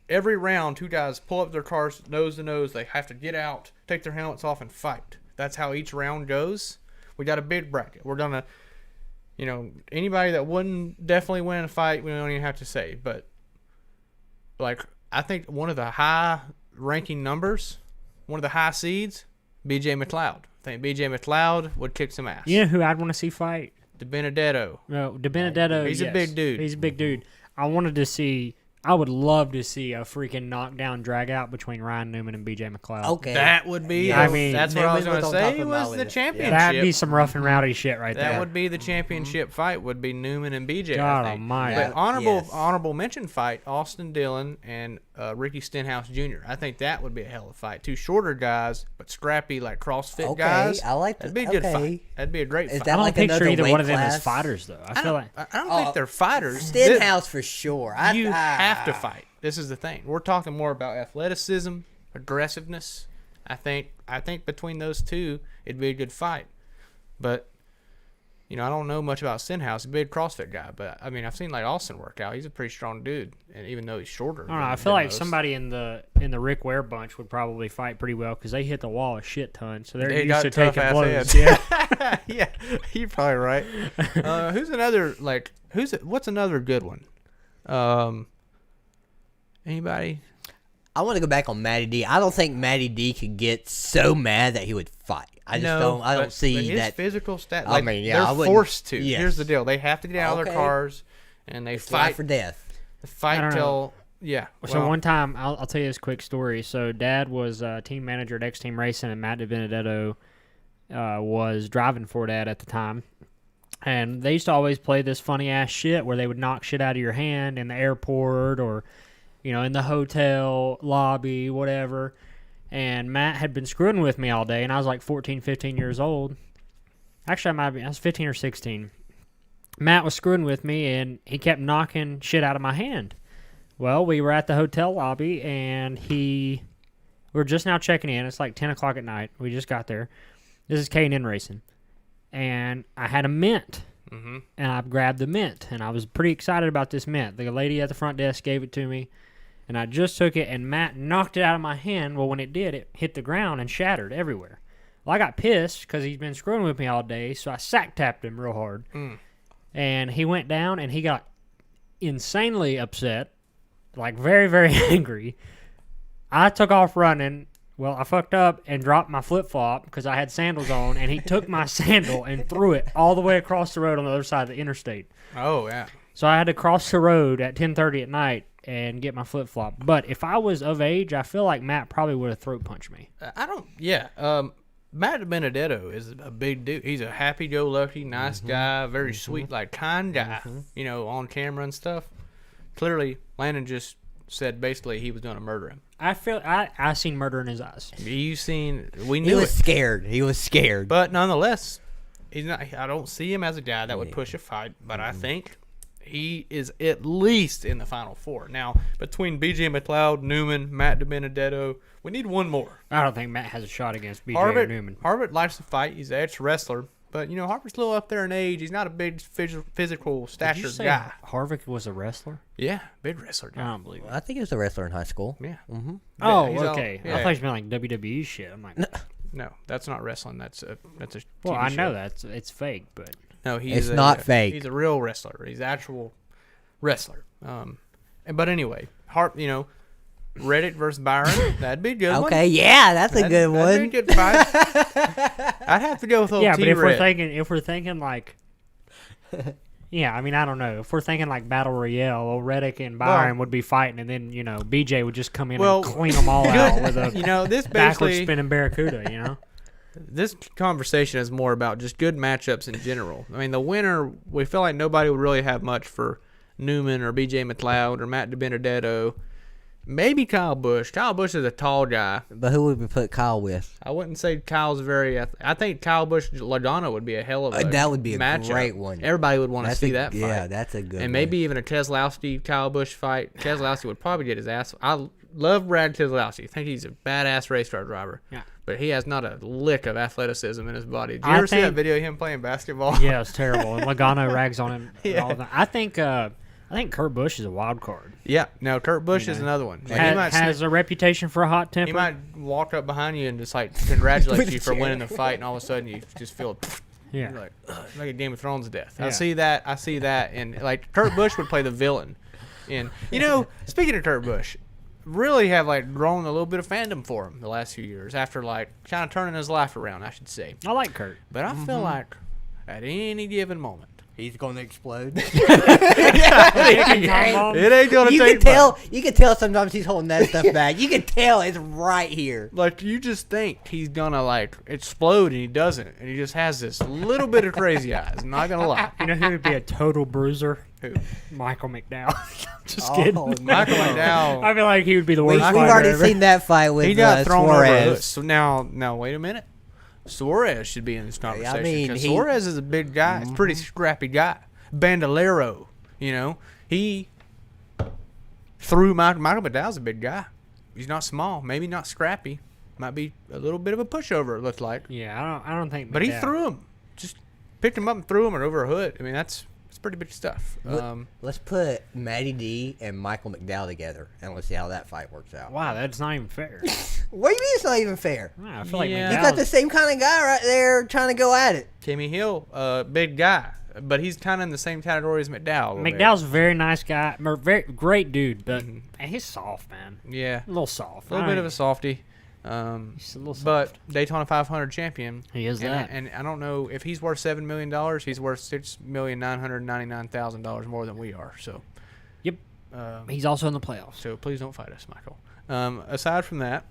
every round, two guys pull up their cars nose to nose. They have to get out, take their helmets off, and fight. That's how each round goes. We got a big bracket. We're gonna, anybody that wouldn't definitely win a fight, we don't even have to say. But like, I think one of the high-ranking numbers, one of the high seeds, B.J. McLeod. I think B.J. McLeod would kick some ass. You know who I'd want to see fight? De Benedetto. No, De Benedetto. He's a big dude. He's a big dude. I would love to see a freaking knockdown drag out between Ryan Newman and BJ McLeod. Okay. That would be. I mean, that's what I was Newman going was to on top say. of Was my the list. championship? That'd be some rough and rowdy shit right That there. would be the championship fight. Would be Newman and BJ. God I think. almighty. But Yes. honorable mention fight: Austin Dillon and Ricky Stenhouse Jr. I think that would be a hell of a fight. Two shorter guys, but scrappy like CrossFit Okay, guys. I like That'd be a that. good Okay. fight. That'd be a great Is fight. that I don't like picture another either weight one of them as class? fighters, though. I feel like I don't think they're fighters. Stenhouse for sure. You have to fight. This is the thing. We're talking more about athleticism, aggressiveness. I think between those two, it'd be a good fight. But I don't know much about Stenhouse. He's a big CrossFit guy, but I mean, I've seen like Austin work out. He's a pretty strong dude, and even though he's shorter. I don't know. I feel like somebody in the Rick Ware bunch would probably fight pretty well because they hit the wall a shit ton, so they're used to taking blows. Heads. Yeah, yeah, you're probably right. What's another good one? Anybody? I want to go back on Matty D. I don't think Matty D could get so mad that he would fight. I don't see but his that. physical stat. I mean, yeah, I they're wouldn't- forced to. yes. Here's the deal: they have to get out of their Okay. cars, and they It's fight life or death. I don't know. till yeah. So well, one time, I'll tell you this quick story. So Dad was team manager at X Team Racing, and Matt DiBenedetto was driving for Dad at the time. And they used to always play this funny ass shit where they would knock shit out of your hand in the airport or, in the hotel lobby, whatever. And Matt had been screwing with me all day, and I was like 14, 15 years old. Actually, I was 15 or 16. Matt was screwing with me, and he kept knocking shit out of my hand. Well, we were at the hotel lobby, and we're just now checking in. It's like 10 o'clock at night. We just got there. This is K&N Racing. And I had a mint, and I grabbed the mint, and I was pretty excited about this mint. The lady at the front desk gave it to me, and I just took it, and Matt knocked it out of my hand. Well, when it did, it hit the ground and shattered everywhere. Well, I got pissed because he's been screwing with me all day, so I sack-tapped him real hard. And he went down, and he got insanely upset, like very, very angry. I took off running. Well, I fucked up and dropped my flip-flop because I had sandals on, and he took my sandal and threw it all the way across the road on the other side of the interstate. Oh yeah. So I had to cross the road at 10:30 at night and get my flip-flop. But if I was of age, I feel like Matt probably would have throat punched me. I don't. Yeah. Matt Benedetto is a big dude. He's a happy-go-lucky, nice guy, very sweet, like kind guy. On camera and stuff. Clearly, Landon just said basically he was going to murder him. I seen murder in his eyes. You seen? We He knew was it, scared. He was scared. but nonetheless, he's not. I don't see him as a guy that would push a fight, but I think he is at least in the final four. Now, between B.J. McLeod, Newman, Matt DiBenedetto, we need one more. I don't think Matt has a shot against BJ or Newman. Harvick likes to fight. He's an ex-wrestler, but you know Harvick's a little up there in age. He's not a big physical Did stature you say guy. Harvick was a wrestler? Yeah, big wrestler. I don't believe it. I think he was a wrestler in high school. Yeah. Mm-hmm. Oh, he's all- okay. yeah. I thought you meant like WWE shit. I'm like, No, that's not wrestling. That's a TV well, I know show. it's fake, but No, he's It's not fake. He's a real wrestler. He's an actual wrestler. But anyway, Reddick versus Byron. That'd be a good one. Okay, yeah, that's a good one. That'd be a good fight. I'd have to go with old yeah. But T-Red. if we're thinking like, yeah, I mean, I don't know. If we're thinking like Battle Royale, old Reddick and Byron would be fighting, and then BJ would just come in and clean them all out with a this backwards basically spinning barracuda. this conversation is more about just good matchups in general. I mean, the winner, we feel like nobody would really have much for Newman or B.J. McLeod or Matt DiBenedetto. Maybe Kyle Busch. Kyle Busch is a tall guy. But who would we put Kyle with? I wouldn't say Kyle's very. I think Kyle Busch Logano would be a hell of a That would be a matchup. great one. Everybody would want to see that fight. Yeah, that's a good one. And maybe even a Keselowski Kyle Busch fight. Keselowski would probably get his ass. I love Brad Keselowski. I think he's a badass race car driver. Yeah. But he has not a lick of athleticism in his body. Did you I ever see that think- video of him playing basketball? Yeah, it's terrible. And Logano rags on him. Yeah. All the time. I think Kurt Busch is a wild card. Yeah. No, Kurt Busch is another one. And Has a reputation for a hot temper. he might walk up behind you and just like congratulate you for winning the fight, and all of a sudden you just feel yeah. you're like a Game of Thrones death. Yeah. I see that, and like Kurt Busch would play the villain. And speaking of Kurt Busch, really have like grown a little bit of fandom for him the last few years after like kind of turning his life around, I should say. I like Kurt. But I feel like at any given moment, he's going to explode. it ain't gonna You take can tell. much. You can tell sometimes he's holding that stuff back. You can tell it's right here. Like you just think he's gonna like explode, and he doesn't, and he just has this little bit of crazy eyes. I'm not gonna lie. You know who would be a total bruiser? Who? Michael McDowell. Just Oh, kidding. no. Michael McDowell. I feel like he would be the We've worst fighter already ever. seen that fight with He got thrown over a hood. Suarez. So now wait a minute. Suarez should be in this conversation. mean, 'cause he- Suarez is a big guy. He's a pretty scrappy guy. Bandolero. He threw Michael McDowell's a big guy. He's not small. Maybe not scrappy. Might be a little bit of a pushover. It looked like. Yeah, I don't think. But he McDowell- threw him. Just picked him up and threw him over a hood. I mean, that's pretty big stuff. Let's put Matty D and Michael McDowell together, and let's see how that fight works out. Wow, that's not even fair. What do you mean it's not even fair? Wow, I feel like Yeah. You got McDowell's the same kind of guy right there trying to go at it. Timmy Hill, big guy. But he's kind of in the same category as McDowell. a little bit. McDowell's a very nice guy, very great dude, but man, he's soft, man. Yeah. A little soft. A little bit of a softie. He's a little soft. But Daytona 500 champion. He is and, that. And I don't know if he's worth $7 million. He's worth $6,999,000 more than we are. So, Yep. He's also in the playoffs. so please don't fight us, Michael. Aside from that,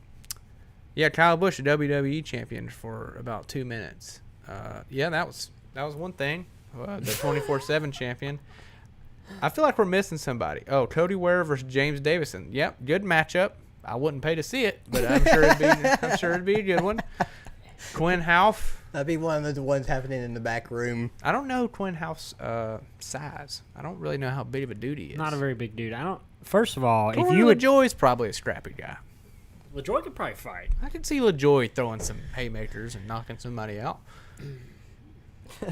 yeah, Kyle Busch, a WWE champion for about 2 minutes. Yeah, that was one thing. The 24/7 champion. I feel like we're missing somebody. Oh, Cody Ware versus James Davison. Yep, good matchup. I wouldn't pay to see it, but I'm sure it'd be a good one. Quinn Houff. That'd be one of the ones happening in the back room. I don't know Quinn Houff's size. I don't really know how big of a dude he is. Not a very big dude. First of all, if Corey you would, LaJoy's probably a scrappy guy. LaJoy could probably fight. I could see LaJoy throwing some haymakers and knocking somebody out.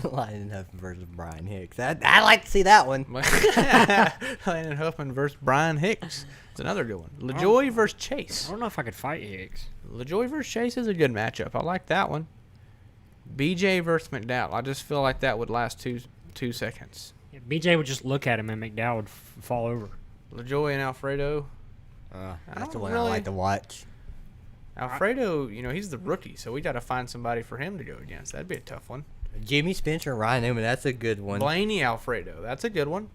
Landon Huffman versus Brian Hicks. I'd like to see that one. Landon Huffman versus Brian Hicks. It's another good one. LaJoy versus I Chase. don't know if I could fight Hicks. LaJoy versus Chase is a good matchup. I like that one. BJ versus McDowell. I just feel like that would last two seconds. Yeah, BJ would just look at him and McDowell would fall over. LaJoy and Alfredo. That's the don't one really- I like to watch. Alfredo, he's the rookie, so we got to find somebody for him to go against. That'd be a tough one. Jimmy Spencer and Ryan Newman. That's a good one. Blaney Alfredo. That's a good one.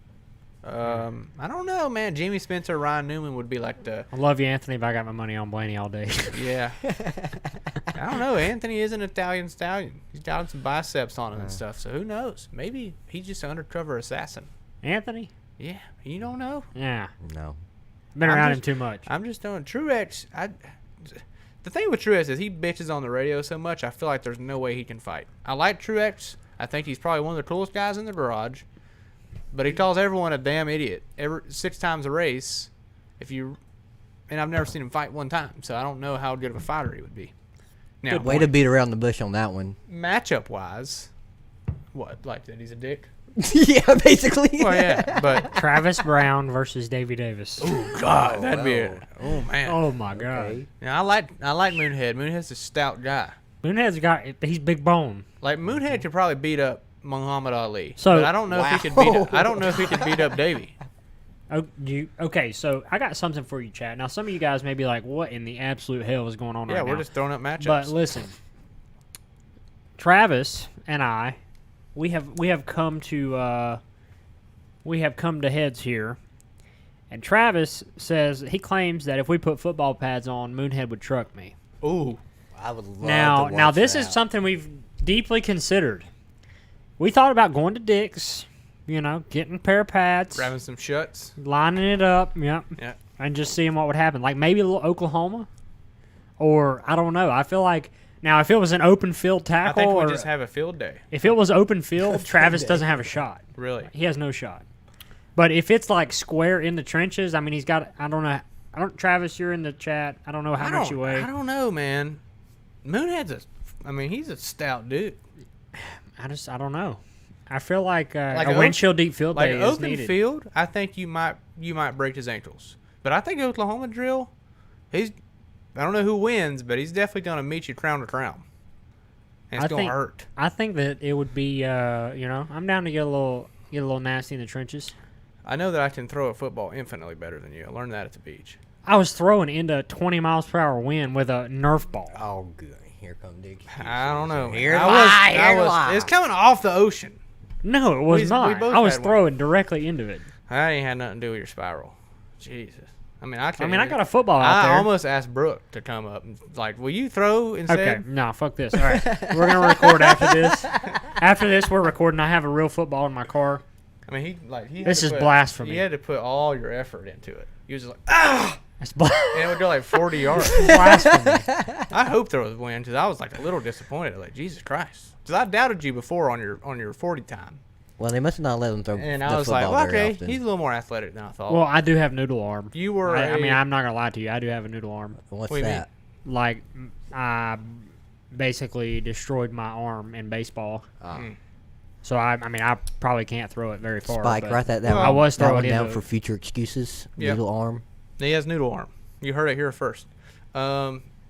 I don't know, man. Jimmy Spencer, Ryan Newman would be like the. I love you, Anthony, but I got my money on Blaney all day. Yeah. I don't know. Anthony is an Italian stallion. He's got some biceps on him and stuff, so who knows? Maybe he's just an undercover assassin. Anthony? Yeah. You don't know. Yeah. No. Been around him too much. I'm just doing Truex. The thing with Truex is he bitches on the radio so much. I feel like there's no way he can fight. I like Truex. I think he's probably one of the coolest guys in the garage. But he calls everyone a damn idiot 6 times a race. And I've never seen him fight one time, so I don't know how good of a fighter he would be. Now, Good way to beat around the bush on that one. matchup wise, what, like that he's a dick? Yeah, basically. Well, yeah, but Travis Brown versus Davey Davis. oh god, that'd be oh man. Oh my god. Okay. Now, I like Moonhead. Moonhead's a stout guy. He's big bone. Like Moonhead could probably beat up Muhammad Ali. So- but I don't know if he could beat up. I don't know if he could beat up Davey. Okay, so I got something for you, Chad. Now, some of you guys may be like, what in the absolute hell is going on Yeah, right now? we're just throwing up matchups. But listen, Travis and I, we have come to heads here, and Travis says he claims that if we put football pads on, Moonhead would truck me. Ooh, I would love Now, to now watch this that. is something we've deeply considered. We thought about going to Dick's, getting a pair of pads, grabbing some shuts. lining it up, Yeah. and just seeing what would happen. Like maybe a little Oklahoma, or I don't know. I feel like now if it was an open field I tackle, think we or just have a field day. if it was open field, Travis doesn't have a shot. Really. He has no shot. But if it's like square in the trenches, I mean, he's got. I don't know. Travis, you're in the chat. I don't know how much you weigh. I don't know, man. Moonhead's he's a stout dude. I don't know. I feel like, Like a windshield deep field Like day is open needed. field, I think you might break his ankles. But I think Oklahoma drill, I don't know who wins, but he's definitely gonna meet you crown to crown. And it's gonna hurt. I think that it would be, I'm down to get a little nasty in the trenches. I know that I can throw a football infinitely better than you. I learned that at the beach. I was throwing into 20 miles per hour wind with a Nerf ball. Oh, good. Here come Dick. I don't know. Here's I why. was it's coming off the ocean. No, it was We not. both I was had one. throwing directly into it. That ain't had nothing to do with your spiral. Jesus. I got a football out I there. almost asked Brooke to come up and will you throw instead? Okay, no, fuck this. All right, we're gonna record after this. After this, we're recording. I have a real football in my car. He had This to is put- blasphemy. You had to put all your effort into it. You was just like, ah, That's and it would go like 40 yards. blasphemy. I hope there was wind because I was like a little disappointed. Like Jesus Christ, because I doubted you before on your 40 time, Well, they must not let him throw and the I was like, football well, very okay, often. he's a little more athletic than I thought. Well, I do have noodle arm. you were. I mean, I'm not gonna lie to you. I do have a noodle arm. What's what do you that? Like, I basically destroyed my arm in baseball. So I probably can't throw it very far. Spike, but write that down. Well, I was that throwing one down into for it. future excuses. Yep. Noodle arm. He has noodle arm. You heard it here first.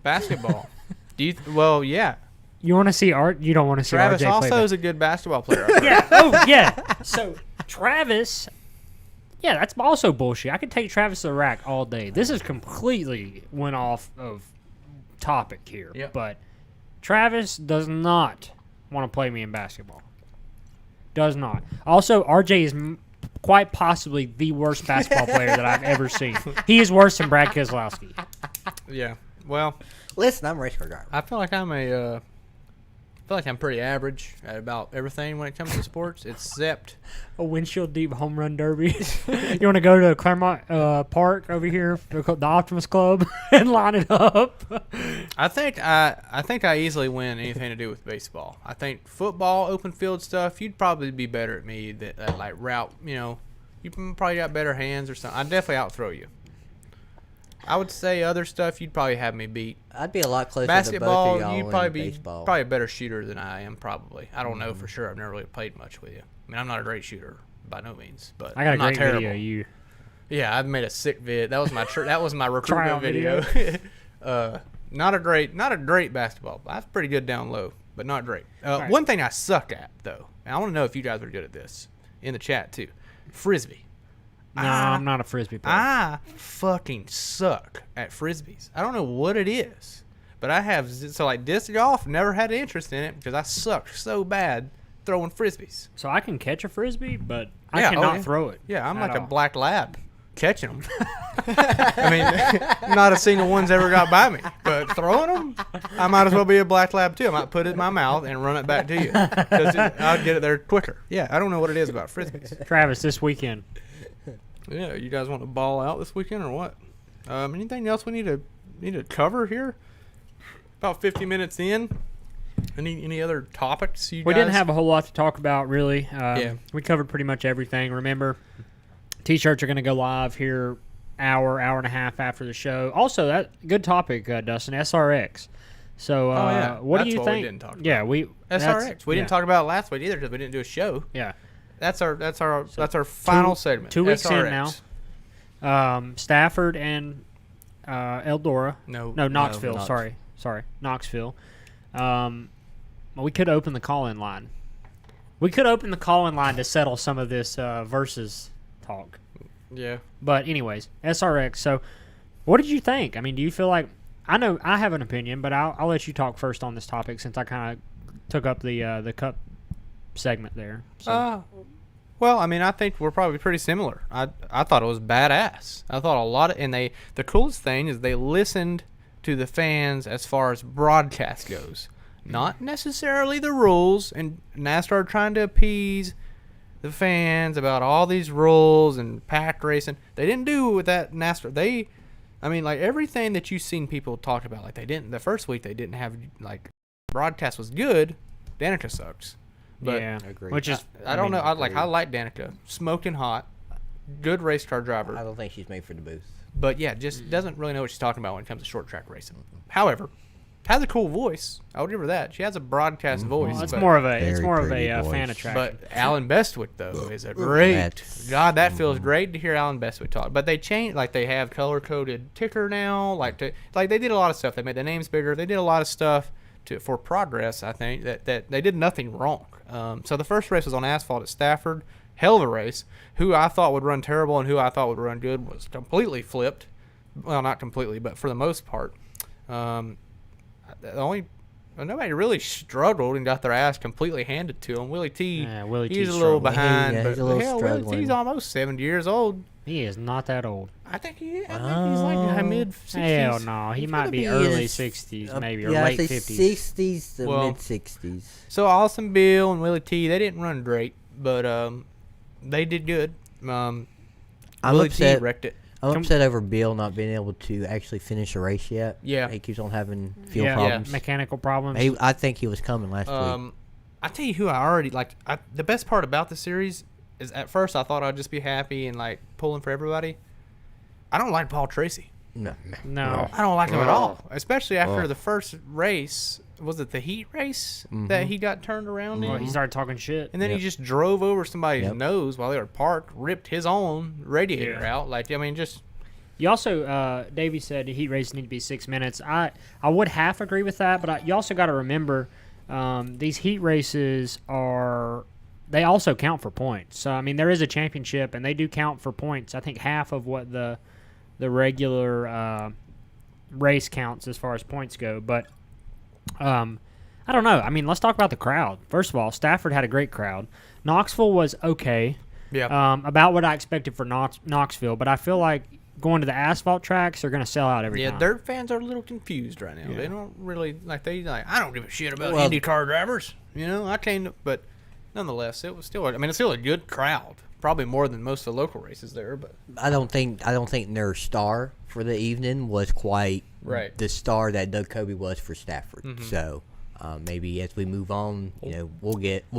Basketball. Well, yeah. You want to see art? You don't want to see Travis RJ also play is a good basketball player. yeah. Oh, yeah. So Travis, yeah, that's also bullshit. I could take Travis to the rack all day. This is completely went off of topic here. Yep. But Travis does not want to play me in basketball. Does not. Also, RJ is quite possibly the worst basketball player that I've ever seen. He is worse than Brad Keselowski. Yeah. Well, Listen, I'm a race car driver. I feel like I'm pretty average at about everything when it comes to sports, except A windshield deep home run derby. You want to go to Claremont Park over here, the Optimus Club, and line it up? I think I easily win anything to do with baseball. I think football, open field stuff, you'd probably be better at me at like route. You probably got better hands or something. I'd definitely outthrow you. I would say other stuff you'd probably have me beat. I'd be a lot closer to Basketball, both of y'all you'd in probably be baseball. probably a better shooter than I am. Probably. I don't know for sure. I've never really played much with you. I mean, I'm not a great shooter by no means, but I got I'm a not great terrible. video of you. Yeah, I've made a sick vid. That was my that was my Trial recruitment video. Not a great basketball. I was pretty good down low, but not great. Right. One thing I suck at though, and I want to know if you guys are good at this in the chat too. Frisbee. No, I'm not a frisbee player. I fucking suck at frisbees. I don't know what it is, but I have like disc golf. Never had an interest in it because I suck so bad throwing frisbees. So I can catch a frisbee, but I Yeah, cannot yeah. throw it. Yeah, I'm at like a all. black lab catching them. I mean, not a single one's ever got by me, but throwing them, I might as well be a black lab too. I might put it in my mouth and run it back to you because I'll get it there quicker. Yeah, I don't know what it is about frisbees. Travis, this weekend, Yeah, you guys want to ball out this weekend or what? Anything else we need to cover here? About 50 minutes in. Any other topics you We guys? didn't have a whole lot to talk about, really. Yeah. We covered pretty much everything. Remember, T-shirts are going to go live here hour and a half after the show. Also, that good topic, Dustin, SRX. So, what That's do you what think? we didn't talk about. Yeah, SRX. We didn't talk about it last week either because we didn't do a show. Yeah. That's our final segment. 2 weeks SRX. in now. Stafford and Eldora. No, Knoxville. Knox. Sorry, Knoxville. Well, we could open the call-in line. We could open the call-in line to settle some of this versus talk. Yeah. But anyways, SRX. So, what did you think? I mean, do you feel like I know I have an opinion, but I'll let you talk first on this topic since I kind of took up the cup segment there. So. Well, I mean, I think we're probably pretty similar. I thought it was badass. I thought the coolest thing is they listened to the fans as far as broadcast goes. Not necessarily the rules, and now started trying to appease the fans about all these rules and pack racing. They didn't do it with that NASCAR. Like everything that you've seen people talk about, like the first week they didn't have, like, broadcast was good. Danica sucks. But yeah, Agreed. which is I don't know. I agreed. like Danica. Smoking hot. Good race car driver. I don't think she's made for the booth. But yeah, just doesn't really know what she's talking about when it comes to short track racing. However, has a cool voice. I would give her that. She has a broadcast voice. well, it's but, more of a Very pretty voice. fan attraction. But Alan Bestwick though is a great. That's- God, that feels great to hear Alan Bestwick talk. But they changed, like they have color coded ticker now. Like they did a lot of stuff. They made the names bigger. They did a lot of stuff for progress. I think that they did nothing wrong. So the first race was on asphalt at Stafford. Hell of a race. Who I thought would run terrible and who I thought would run good was completely flipped. Well, not completely, but for the most part. Nobody really struggled and got their ass completely handed to them. Willie T, Yeah, Willie he's T's a little struggling. behind, Yeah, but he's a little hell, Willie struggling. T's almost 70 years old. He is not that old. I think he's like mid 60s. Hell no, he might be be early his- 60s maybe or yeah, late I'd say 50s. 60s to Well, mid 60s. So Austin Bill and Willie T, they didn't run great, but they did good. I'm Willie upset. T wrecked it. I'm upset over Bill not being able to actually finish a race yet. Yeah. He keeps on having fuel Yeah, problems. mechanical problems. I think he was coming last week. I tell you who I already like. The best part about the series is at first I thought I'd just be happy and like pulling for everybody. I don't like Paul Tracy. No. No. I don't like him at all, especially after the first race. Was it the heat race that he got turned around in? Well, he started talking shit. And then he Yep. just drove over somebody's Yep. nose while they were parked, ripped his own radiator Yeah. out. Like, I mean, just You also, Davey said the heat races need to be 6 minutes. I would half agree with that, but you also got to remember these heat races they also count for points. So, I mean, there is a championship, and they do count for points. I think half of what the regular race counts as far as points go. But I don't know. I mean, let's talk about the crowd. First of all, Stafford had a great crowd. Knoxville was okay. yeah. About what I expected for Knoxville, but I feel like going to the asphalt tracks are going to sell out every Yeah, time. dirt fans are a little confused right now. Yeah. They don't really I don't give a shit about Well- IndyCar drivers. I came to, but nonetheless, it's still a good crowd. Probably more than most of the local races there, but I don't think their star for the evening was quite Right. the star that Doug Kobe was for Stafford. Mhm. So maybe as we move on, we'll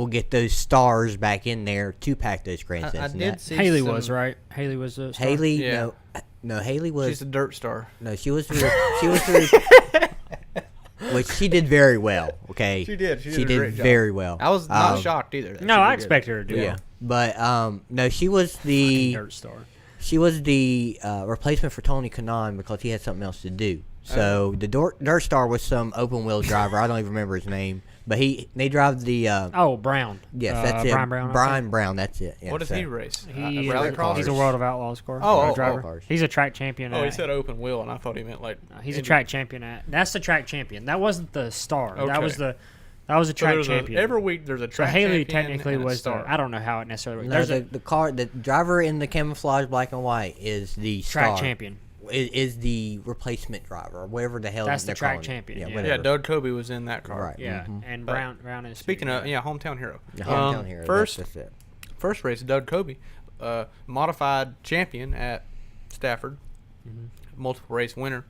get those stars back in there to pack those grandstands. I and did that. see Haley some- was, right? Haley was a star. Haley. Yeah. No, Haley was. She's a dirt star. No, she was. Which she did very well. Okay. She did. She She did a great did job. very well. I was not shocked either. that No, she I did good. expected her to do Yeah. it. But no, she was Fucking the dirt star. replacement for Tony Kanaan because he had something else to do. So the dirt star was some open wheel driver. I don't even remember his name, but they drive the. Oh, Brown. Yes, that's it. Brian Brown. I Brian Brown. That's it. Yeah, What does so- he race? He rally is cross? he's a World of Outlaws car Oh, driver. cars. He's a track champion. Oh, he at- said open wheel, and I thought he meant like. he's a track champion at. That's the track champion. That wasn't the star. That Okay. was the track champion. Every week there's a so track Haley champion technically and a was star. the. I don't know how it necessarily works. No, There's a the driver in the camouflage black and white is the track star. champion. Is the replacement driver, or whatever the hell That's they're the track calling it. champion, yeah. Yeah, whatever. Doug Kobe was in that car. Right. Yeah, Mhm. and But Brown is. Speaking of hometown hero. The hometown hero. First That's it. first race, Doug Kobe. modified champion at Stafford, multiple race winner,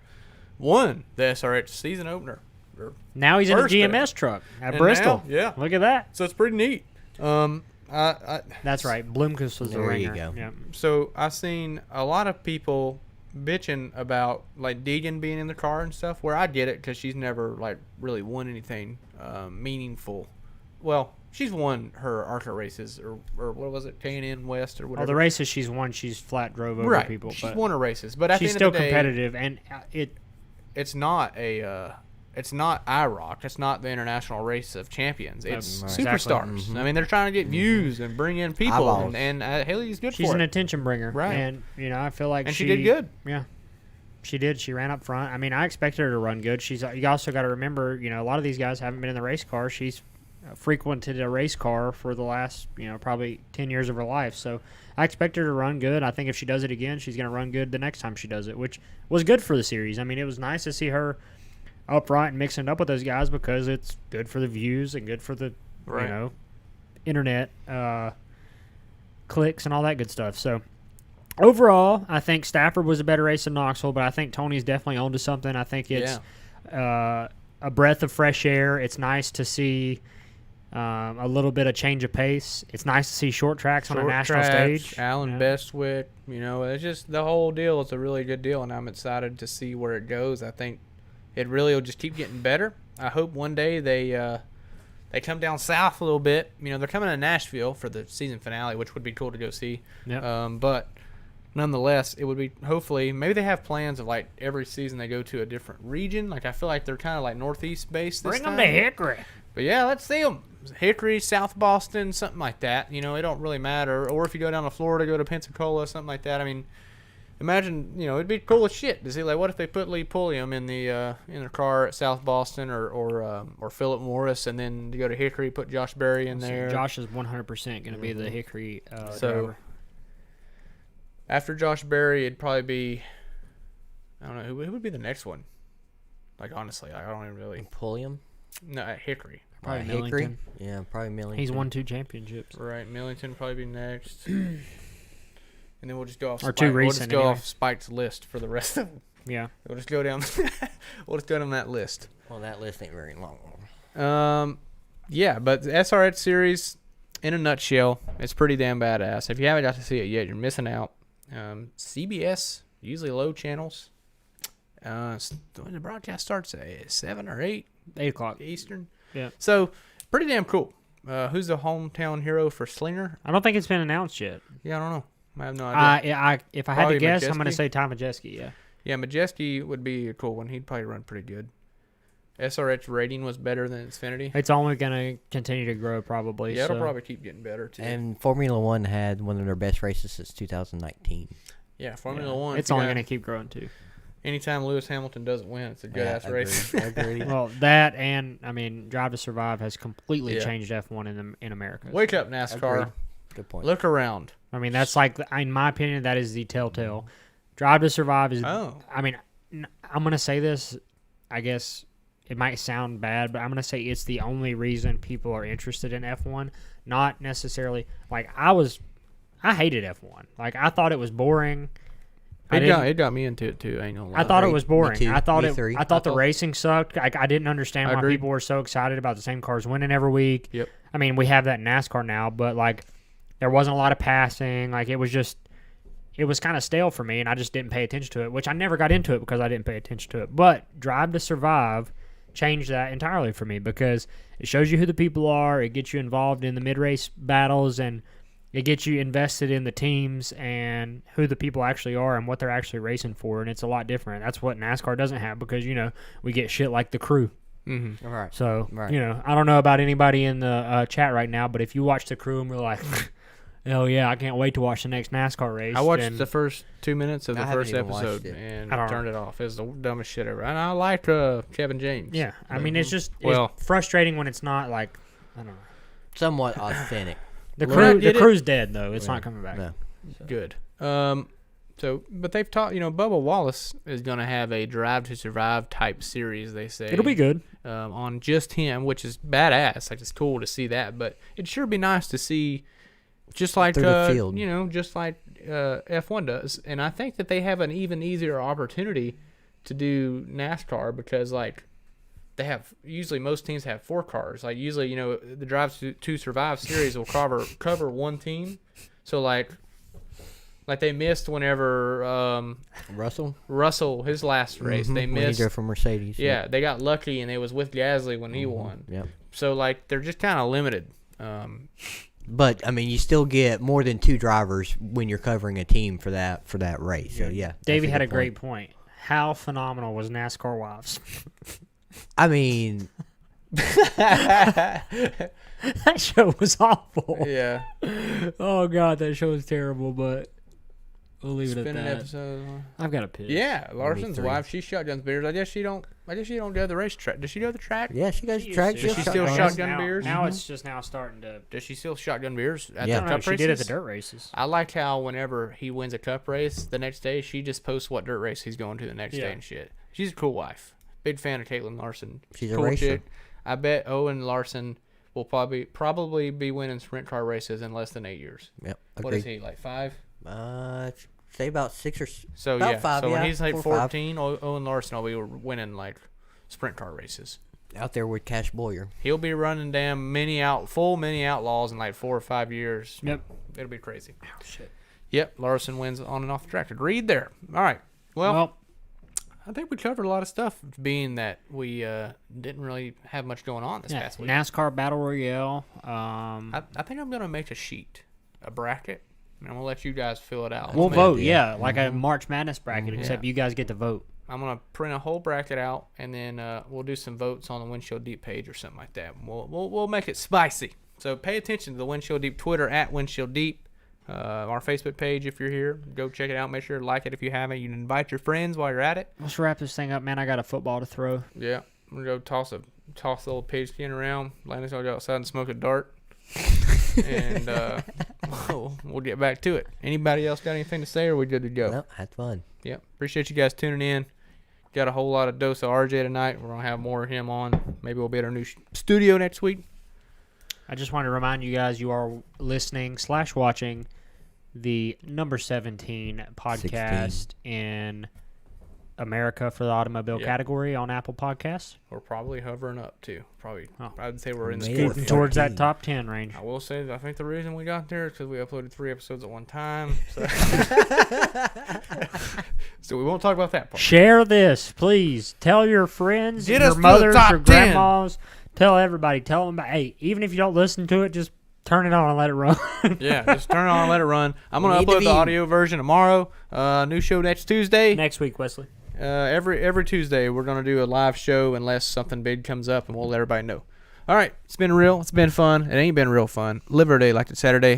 won the SRH season opener. Now he's in a First day. GMS truck at And Bristol. now, yeah. Look at that. So it's pretty neat. That's right. Bloomquist was the There you ringer. go. Yeah. So I've seen a lot of people bitching about like Deegan being in the car and stuff. Where I get it because she's never like really won anything meaningful. Well, she's won her ARCA races or what was it, K&N West or whatever. All the races she's won, she's flat drove over right. people. She's But won her races, but at she's the still end of the day, competitive, and it's not a. It's not IROC. It's not the International Race of Champions. It's Right. superstars. Exactly. I mean, they're trying to get views and bring in people, Eyeballs. and Haley's good she's for an it. attention bringer, Right. And I feel like And she did good. Yeah, she did. She ran up front. I mean, I expected her to run good. You also got to remember, a lot of these guys haven't been in the race car. She's frequented a race car for the last, probably 10 years of her life. So I expect her to run good. I think if she does it again, she's going to run good the next time she does it, which was good for the series. I mean, it was nice to see her up front and mixing it up with those guys because it's good for the views and good for the, Right. internet clicks and all that good stuff. So overall, I think Stafford was a better race than Knoxville, but I think Tony's definitely onto something. I think it's a breath of fresh air. It's nice to see a little bit of change of pace. It's nice to see short tracks on a national stage. Alan Yeah. Bestwick, it's just the whole deal. It's a really good deal, and I'm excited to see where it goes. I think it really will just keep getting better. I hope one day they come down south a little bit. They're coming to Nashville for the season finale, which would be cool to go see. Yep. But nonetheless, it would be hopefully maybe they have plans of like every season they go to a different region. Like I feel like they're kind of like northeast based. Bring them to Hickory. But yeah, let's see them. Hickory, South Boston, something like that. It don't really matter. Or if you go down to Florida, go to Pensacola, something like that. I mean, imagine, it'd be cool as shit to see like what if they put Lee Pulliam in their car at South Boston or Philip Morris, and then to go to Hickory, put Josh Berry in there. Josh is 100% going to be the Hickory So driver. after Josh Berry, it'd probably be, I don't know, who would be the next one? Like honestly, I don't even really. Pulliam. No, at Hickory. Probably Hickory. Millington. Yeah, probably Millington. He's won 2 championships. Right, Millington probably be next. And then we'll just go off. Or two We'll just recent, go anyway. off Spike's list for the rest of them. Yeah. We'll just go down. We'll just go down that list. Well, that list ain't very long. Yeah, but the SRH series, in a nutshell, it's pretty damn badass. If you haven't got to see it yet, you're missing out. CBS, usually low channels. When the broadcast starts at 7 or 8 8:00. Eastern. Yeah. So pretty damn cool. Who's the hometown hero for Slinger? I don't think it's been announced yet. Yeah, I don't know. I have no idea. If I had Probably to guess, I'm going to Majeski? say Tom Majeski, yeah. Yeah, Majeski would be a cool one. He'd probably run pretty good. SRH rating was better than Xfinity. It's only going to continue to grow probably. Yeah, it'll so. probably keep getting better too. And Formula One had one of their best races since 2019. Yeah, Formula Yeah. One. It's only going to keep growing too. Anytime Lewis Hamilton doesn't win, it's a good ass race. Agreed. Well, that and I mean, Drive to Survive has completely Yeah. changed F1 in America. Wake up, NASCAR. Agreed. Good point. Look around. I mean, that's like, in my opinion, that is the telltale. Drive to Survive is. Oh. I mean, I'm gonna say this. I guess it might sound bad, but I'm gonna say it's the only reason people are interested in F1. Not necessarily like I hated F1. Like I thought it was boring. It got me into it too. I ain't gonna lie. I thought it Agreed. was Me boring. too. I thought Me it. three. I thought the racing sucked. I didn't understand I why agreed. people were so excited about the same cars winning every week. Yep. I mean, we have that in NASCAR now, but like, there wasn't a lot of passing. Like, it was kind of stale for me, and I just didn't pay attention to it. Which I never got into it because I didn't pay attention to it. But Drive to Survive changed that entirely for me because it shows you who the people are. It gets you involved in the mid-race battles, and it gets you invested in the teams and who the people actually are and what they're actually racing for, and it's a lot different. That's what NASCAR doesn't have because, we get shit like the crew. Mm-hmm. All right. So, Right. I don't know about anybody in the chat right now, but if you watch the crew and we're like, hell yeah, I can't wait to watch the next NASCAR race. I watched then- the first 2 minutes of the I haven't first even watched episode it. and I don't turned it off. It was the dumbest shit ever. And I like Kevin James. Yeah, I mean, it's just Well- it's frustrating when it's not like, I don't know. Somewhat authentic. The Well, I crew, get it. crew's dead, though. It's Yeah. not coming back. No. Good. But they've taught, Bubba Wallace is going to have a Drive to Survive type series, they say. It'll be good. On just him, which is badass. Like, it's cool to see that. But it'd sure be nice to see just like through the field. just like F1 does. And I think that they have an even easier opportunity to do NASCAR because like they have usually most teams have 4 cars. Like usually the Drive to Survive series will cover one team. So like they missed whenever Russell his last race they when missed. he drove for Mercedes. Yeah, they got lucky and it was with Gasly when he won. Yep. So like they're just kind of limited. But I mean, you still get more than 2 drivers when you're covering a team for that race. So yeah, Davey that's had a good great point. How phenomenal was NASCAR Wives? I mean, That show was awful. Yeah. Oh god, that show was terrible. But we'll leave it at Spinning that. episode. I've got a piss. Yeah, Larson's 23. wife. She shotguns beers. I guess she don't go to the racetrack. Does she go to the track? yeah, she goes to She track. used to. Does she still shotgun. shotgun beers? Now it's just now starting to. Does she still shotgun beers at Yeah. the No, cup she races? did at the dirt races. I like how whenever he wins a cup race, the next day she just posts what dirt race he's going to the next Yeah. day and shit. She's a cool wife. Big fan of Caitlin Larson. She's a cool racer. chick. I bet Owen Larson will probably be winning sprint car races in less than 8 years. Yep. What is Agreed. he, like 5? Say about 6 or So about yeah, 5, so when yeah, he's like 4 or 5. 14, Owen Larson will be winning like sprint car races. Out there with Cash Boyer. He'll be running damn full mini outlaws in like 4 or 5 years. Yep. It'll be crazy. Oh shit. Yep, Larson wins on and off the track. Agreed there. All right. Well, I think we covered a lot of stuff, being that we didn't really have much going on this past week. NASCAR Battle Royale. I think I'm gonna make a sheet, a bracket, and I'm gonna let you guys fill it out. We'll I'm gonna- vote. Yeah, like a March Madness bracket, except Yeah. you guys get to vote. I'm gonna print a whole bracket out, and then we'll do some votes on the Windshield Deep page or something like that. We'll make it spicy. So pay attention to the Windshield Deep Twitter at Windshield Deep. Our Facebook page, if you're here, go check it out. Make sure to like it if you haven't. You can invite your friends while you're at it. Let's wrap this thing up, man. I got a football to throw. Yeah, I'm gonna go toss the little pigskin around. Landon's gonna go outside and smoke a dart, and we'll get back to it. Anybody else got anything to say, or we good to go? No, had fun. Yep. Appreciate you guys tuning in. Got a whole lot of dose of RJ tonight. We're gonna have more of him on. Maybe we'll be at our new studio next week. I just want to remind you guys you are listening / watching the number 17 podcast in America for the automobile Yeah. category on Apple Podcasts. We're probably hovering up too. Probably. Oh. I'd say we're in the Made it. fourth. Scooting towards 13. that top 10 range. I will say that I think the reason we got there is because we uploaded 3 episodes at one time. So, so we won't talk about that part. Share this, please. Tell your friends, Get your us to the mothers, top your 10. grandmas. Tell everybody. Tell them about. Hey, even if you don't listen to it, just turn it on and let it run. Yeah, just turn it on and let it run. I'm going to Need to upload the be- audio version tomorrow. New show next Tuesday. Next week, Wesley. Every Tuesday, we're going to do a live show unless something big comes up, and we'll let everybody know. All right, it's been real. It's been fun. It ain't been real fun. Live our day like it's Saturday.